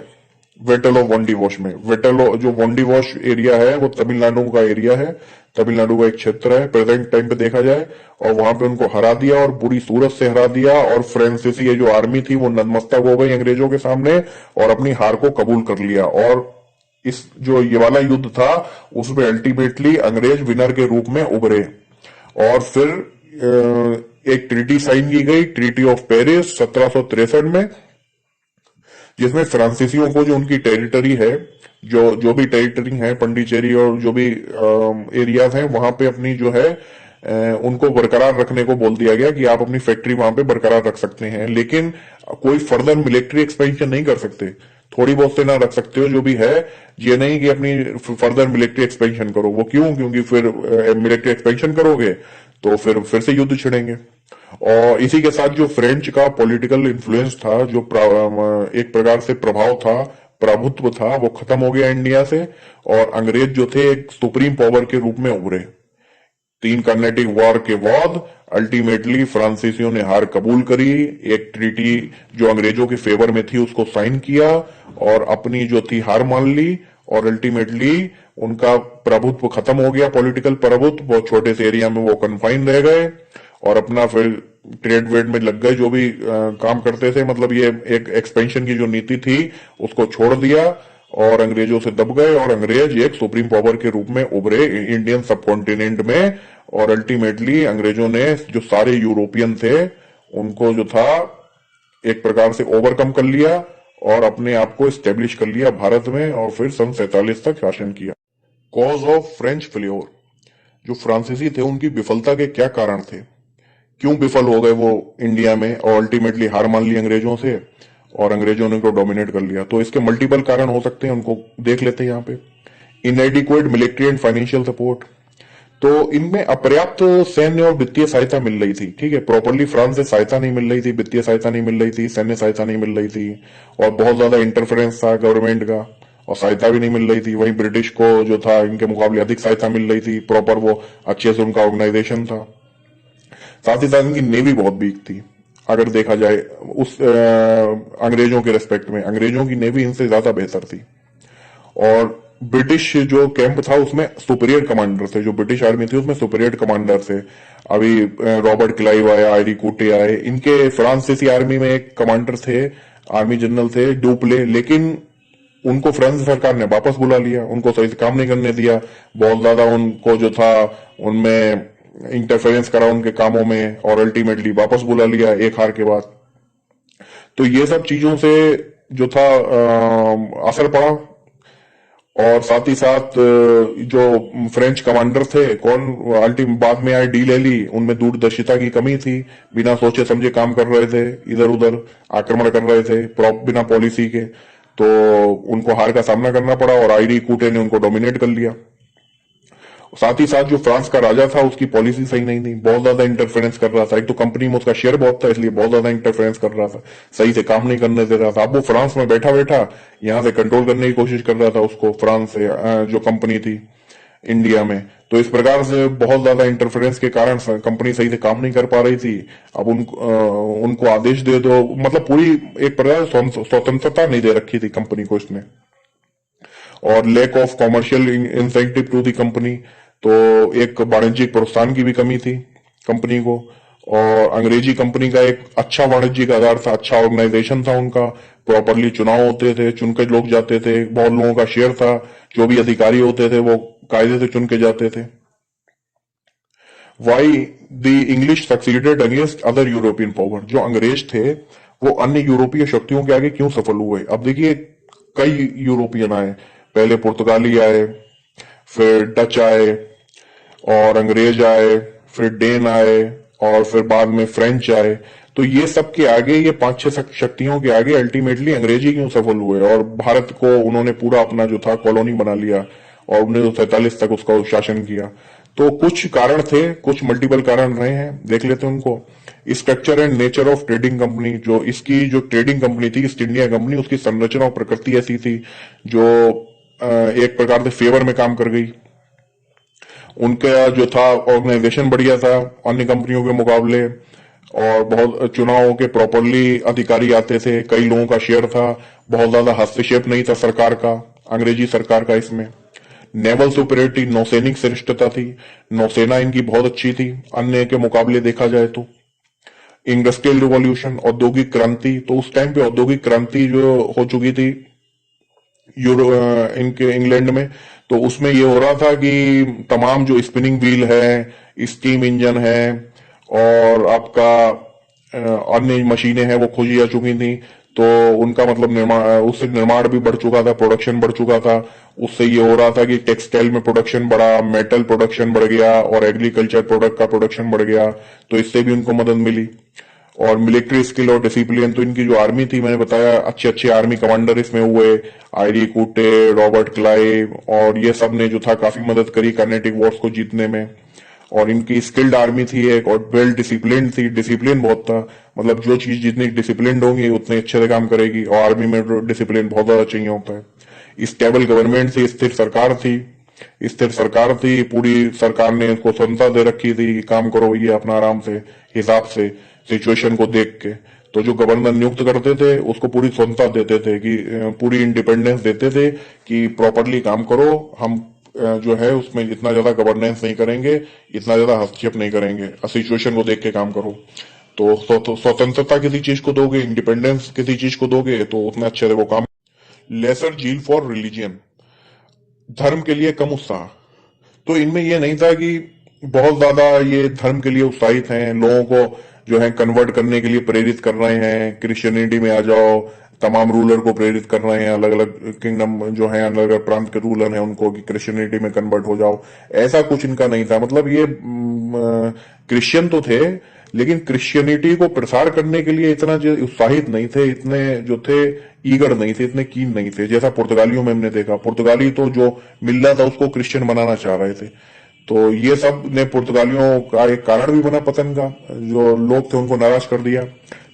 बैटल ऑफ वोंडीवॉश में। जो वोंडीवॉश एरिया है वो तमिलनाडु का एरिया है, तमिलनाडु का एक क्षेत्र है प्रेजेंट टाइम पे देखा जाए, और वहां पे उनको हरा दिया और बुरी सूरत से हरा दिया। और फ्रांसीसी ये जो आर्मी थी वो नतमस्तक हो गई अंग्रेजों के सामने और अपनी हार को कबूल कर लिया। और इस जो ये वाला युद्ध था उसमें अल्टीमेटली अंग्रेज विनर के रूप में उभरे। और फिर एक ट्रीटी साइन की गई, ट्रीटी ऑफ पेरिस 1763 में, जिसमें फ्रांसीसियों को जो उनकी टेरिटरी है, जो भी टेरिटरी है, पंडिचेरी और जो भी एरियाज हैं, वहां पे अपनी जो है उनको बरकरार रखने को बोल दिया गया कि आप अपनी फैक्ट्री वहां पे बरकरार रख सकते हैं, लेकिन कोई फर्दर मिलिट्री एक्सपेंशन नहीं कर सकते। थोड़ी बहुत से ना रख सकते हो जो भी है, ये नहीं कि अपनी फर्दर मिलिट्री एक्सपेंशन करो। वो क्यों? क्योंकि फिर मिलिट्री एक्सपेंशन करोगे तो फिर से युद्ध छिड़ेंगे। और इसी के साथ जो फ्रेंच का पॉलिटिकल इन्फ्लुएंस था, जो एक प्रकार से प्रभाव था, प्रभुत्व था, वो खत्म हो गया इंडिया से, और अंग्रेज जो थे एक सुप्रीम पावर के रूप में उभरे। 3 कर्नेटिक वॉर के बाद अल्टीमेटली फ्रांसीसियों ने हार कबूल करी, एक ट्रीटी जो अंग्रेजों के फेवर में थी उसको साइन किया और अपनी जो थी हार मान ली, और अल्टीमेटली उनका प्रभुत्व खत्म हो गया, पॉलिटिकल प्रभुत्व। बहुत छोटे से एरिया में वो कन्फाइन रह गए और अपना फिर ट्रेड वेड में लग गए, जो भी काम करते थे। मतलब ये एक एक्सपेंशन की जो नीति थी उसको छोड़ दिया और अंग्रेजों से दब गए, और अंग्रेज एक सुप्रीम पावर के रूप में उभरे इंडियन सब कॉन्टिनेंट में। और अल्टीमेटली अंग्रेजों ने जो सारे यूरोपियन थे उनको जो था एक प्रकार से ओवरकम कर लिया और अपने आप को स्टेब्लिश कर लिया भारत में, और फिर सन 47 तक शासन किया। कॉज ऑफ फ्रेंच फेल्योर, जो फ्रांसीसी थे उनकी विफलता के क्या कारण थे, क्यों विफल हो गए वो इंडिया में, और अल्टीमेटली हार मान ली अंग्रेजों से और अंग्रेजों ने उनको डोमिनेट कर लिया। तो इसके मल्टीपल कारण हो सकते हैं, उनको देख लेते हैं यहाँ पे। इनएडिक्वेट मिलिट्री एंड फाइनेंशियल सपोर्ट, तो इनमें अपर्याप्त सैन्य और वित्तीय सहायता मिल रही थी, ठीक है, प्रॉपरली फ्रांस से सहायता नहीं मिल रही थी, वित्तीय सहायता नहीं मिल रही थी, सैन्य सहायता नहीं मिल रही थी, और बहुत ज्यादा इंटरफेरेंस था गवर्नमेंट का और सहायता भी नहीं मिल रही थी। वहीं ब्रिटिश को जो था इनके मुकाबले अधिक सहायता मिल रही थी, प्रॉपर वो अच्छे से उनका ऑर्गेनाइजेशन था। साथ ही साथ इनकी नेवी बहुत वीक थी, अगर देखा जाए उस अंग्रेजों के रेस्पेक्ट में अंग्रेजों की नेवी इनसे ज्यादा बेहतर थी। और ब्रिटिश जो कैंप था उसमें सुपीरियर कमांडर थे, जो ब्रिटिश आर्मी थी उसमें सुपीरियर कमांडर थे। अभी रॉबर्ट क्लाइव आया, आयरी कोटे आए, इनके फ्रांसीसी आर्मी में एक कमांडर थे, आर्मी जनरल थे डुप्ले, लेकिन उनको फ्रांस सरकार ने वापस बुला लिया, उनको सही से काम नहीं करने दिया, बहुत ज्यादा उनको जो था उनमें इंटरफेरेंस करा उनके कामों में, और अल्टीमेटली वापस बुला लिया एक हार के बाद। तो ये सब चीजों से जो था असर पड़ा। और साथ ही साथ जो फ्रेंच कमांडर थे, कौन अल्टीमेट बाद में आए, डी लैली, उनमें दूरदर्शिता की कमी थी, बिना सोचे समझे काम कर रहे थे, इधर उधर आक्रमण कर रहे थे बिना पॉलिसी के, तो उनको हार का सामना करना पड़ा और आयरी कूटे ने उनको डोमिनेट कर लिया। साथ ही साथ जो फ्रांस का राजा था उसकी पॉलिसी सही नहीं थी, बहुत ज्यादा इंटरफेरेंस कर रहा था। एक तो कंपनी में उसका शेयर बहुत था इसलिए बहुत ज्यादा इंटरफेरेंस कर रहा था, सही से काम नहीं करने दे रहा था। अब वो फ्रांस में बैठा बैठा यहाँ से कंट्रोल करने की कोशिश कर रहा था उसको, फ्रांस से जो कंपनी थी इंडिया में। तो इस प्रकार से बहुत ज्यादा इंटरफेरेंस के कारण कंपनी सही से काम नहीं कर पा रही थी। अब उनको आदेश दे दो, मतलब पूरी एक प्रकार से स्वतंत्रता नहीं दे रखी थी कंपनी को इसने, और lack of commercial incentive to the company. तो एक वाणिज्यिक प्रोत्साहन की भी कमी थी कंपनी को। और अंग्रेजी कंपनी का एक अच्छा वाणिज्यिक आधार था, अच्छा ऑर्गेनाइजेशन था उनका, प्रॉपरली चुनाव होते थे, चुन के लोग जाते थे, बहुत लोगों का शेयर था, जो भी अधिकारी होते थे वो कायदे से चुन के जाते थे। Why the English succeeded against other European power, जो अंग्रेज थे वो अन्य यूरोपीय शक्तियों के आगे क्यों सफल हुए? अब देखिए, कई यूरोपियन आए, पहले पुर्तगाली आए, फिर डच आए, और अंग्रेज आए, फिर डेन आए, और फिर बाद में फ्रेंच आए। तो ये सब के आगे, ये 5-6 शक्तियों के आगे अल्टीमेटली अंग्रेजी क्यों सफल हुए? और भारत को उन्होंने पूरा अपना जो था कॉलोनी बना लिया, और 1947 तक उसका शासन किया। तो कुछ कारण थे, कुछ मल्टीपल कारण रहे हैं, देख लेते हैं उनको। Structure and nature of trading company, जो इसकी जो ट्रेडिंग कंपनी थी ईस्ट इंडिया कंपनी, उसकी संरचना और प्रकृति ऐसी थी जो एक प्रकार से फेवर में काम कर गई। उनका जो था ऑर्गेनाइजेशन बढ़िया था अन्य कंपनियों के मुकाबले, और बहुत चुनावों के प्रॉपरली अधिकारी आते थे, कई लोगों का शेयर था, बहुत ज्यादा हस्तक्षेप नहीं था सरकार का, अंग्रेजी सरकार का इसमें। नेवल सुपीरियरिटी, नौसैनिक श्रेष्ठता थी, नौसेना इनकी बहुत अच्छी थी अन्य के मुकाबले देखा जाए तो। इंडस्ट्रियल रिवॉल्यूशन, औद्योगिक क्रांति, तो उस टाइम पे औद्योगिक क्रांति जो हो चुकी थी इनके इंग्लैंड में, तो उसमें ये हो रहा था कि तमाम जो स्पिनिंग व्हील है, स्टीम इंजन है, और आपका अन्य मशीनें हैं वो खोजी जा चुकी थी। तो उनका मतलब निर्माण, उससे निर्माण भी बढ़ चुका था, प्रोडक्शन बढ़ चुका था। उससे ये हो रहा था कि टेक्सटाइल में प्रोडक्शन बढ़ा, मेटल प्रोडक्शन बढ़ गया, और एग्रीकल्चर प्रोडक्ट का प्रोडक्शन बढ़ गया। तो इससे भी उनको मदद मिली। और मिलिट्री स्किल और डिसिप्लिन, तो इनकी जो आर्मी थी, मैंने बताया अच्छे अच्छे आर्मी कमांडर इसमें हुए, आयरी कूटे, रॉबर्ट क्लाइव, और ये सब ने जो था काफी मदद करी कर्नेटिक वॉर्स को जीतने में। और इनकी स्किल्ड आर्मी थी एक, और वेल डिसिप्लिन थी, डिसिप्लिन बहुत था, मतलब जो चीज जितनी डिसिप्लिन होगी उतने अच्छे से काम करेगी, और आर्मी में डिसिप्लिन बहुत ज्यादा चाहिए होता है। स्टेबल गवर्नमेंट थी, स्थिर सरकार थी, स्थिर सरकार थी, पूरी सरकार ने इसको स्वतंत्रता दे रखी थी कि काम करो ये अपना आराम से, हिसाब से, सिचुएशन को देख के। तो जो गवर्नर नियुक्त करते थे उसको पूरी स्वतंत्रता देते थे, कि पूरी इंडिपेंडेंस देते थे कि प्रॉपरली काम करो, हम जो है उसमें इतना ज्यादा गवर्नेंस नहीं करेंगे, इतना ज्यादा हस्तक्षेप नहीं करेंगे, सिचुएशन को देख के काम करो। तो स्वतंत्रता किसी चीज को दोगे, इंडिपेंडेंस किसी चीज को दोगे, तो उतना अच्छे से वो काम। लेसर जील फॉर रिलीजियन, धर्म के लिए कम उत्साह। तो इनमें यह नहीं था कि बहुत ज्यादा ये धर्म के लिए उत्साहित हैं, लोगों को जो है कन्वर्ट करने के लिए प्रेरित कर रहे हैं, क्रिश्चियनिटी में आ जाओ, तमाम रूलर को प्रेरित कर रहे हैं, अलग अलग किंगडम जो है, अलग अलग प्रांत के रूलर हैं उनको कि क्रिश्चियनिटी में कन्वर्ट हो जाओ। ऐसा कुछ इनका नहीं था। मतलब ये क्रिश्चियन तो थे, लेकिन क्रिश्चियनिटी को प्रसार करने के लिए इतना जो उत्साहित नहीं थे, इतने जो थे ईगर नहीं थे, इतने कीन नहीं थे, जैसा पुर्तगालियों में हमने देखा। पुर्तगाली तो जो मिल रहा था उसको क्रिश्चियन बनाना चाह रहे थे। तो ये सब ने पुर्तगालियों का एक कारण भी बना पतन का, जो लोग थे उनको नाराज कर दिया।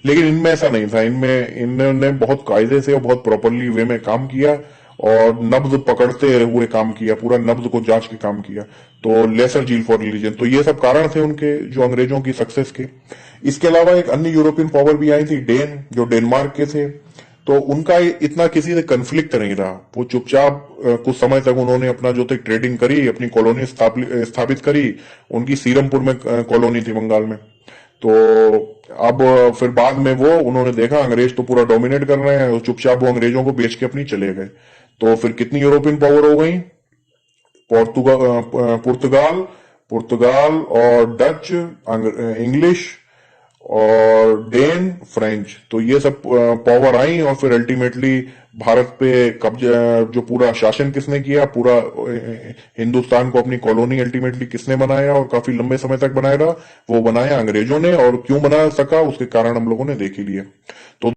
लेकिन इनमें ऐसा नहीं था, इनमें इन्होंने बहुत कायदे से और बहुत प्रॉपरली वे में काम किया, और नब्ज पकड़ते हुए काम किया, पूरा नब्ज को जांच के काम किया। तो लेसर जील फॉर रिलीजन, तो ये सब कारण थे उनके जो अंग्रेजों की सक्सेस के। इसके अलावा एक अन्य यूरोपियन पावर भी आई थी, डेन, जो डेनमार्क के थे। तो उनका इतना किसी से कन्फ्लिक्ट नहीं रहा, वो चुपचाप कुछ समय तक उन्होंने अपना जो थे ट्रेडिंग करी, अपनी कॉलोनी स्थापित करी। उनकी सीरमपुर में कॉलोनी थी बंगाल में। तो अब फिर बाद में वो उन्होंने देखा अंग्रेज तो पूरा डोमिनेट कर रहे हैं, चुपचाप वो अंग्रेजों को बेच के अपनी चले गए। तो फिर कितनी यूरोपियन पावर हो गई? पुर्तगाल, पुर्तगाल और डच, इंग्लिश, और डेन, फ्रेंच। तो ये सब पावर आई, और फिर अल्टीमेटली भारत पे कब्जा, जो पूरा शासन किसने किया, पूरा हिंदुस्तान को अपनी कॉलोनी अल्टीमेटली किसने बनाया, और काफी लंबे समय तक बनाया रहा, वो बनाया अंग्रेजों ने। और क्यों बना सका उसके कारण हम लोगों ने देख ही लिए। तो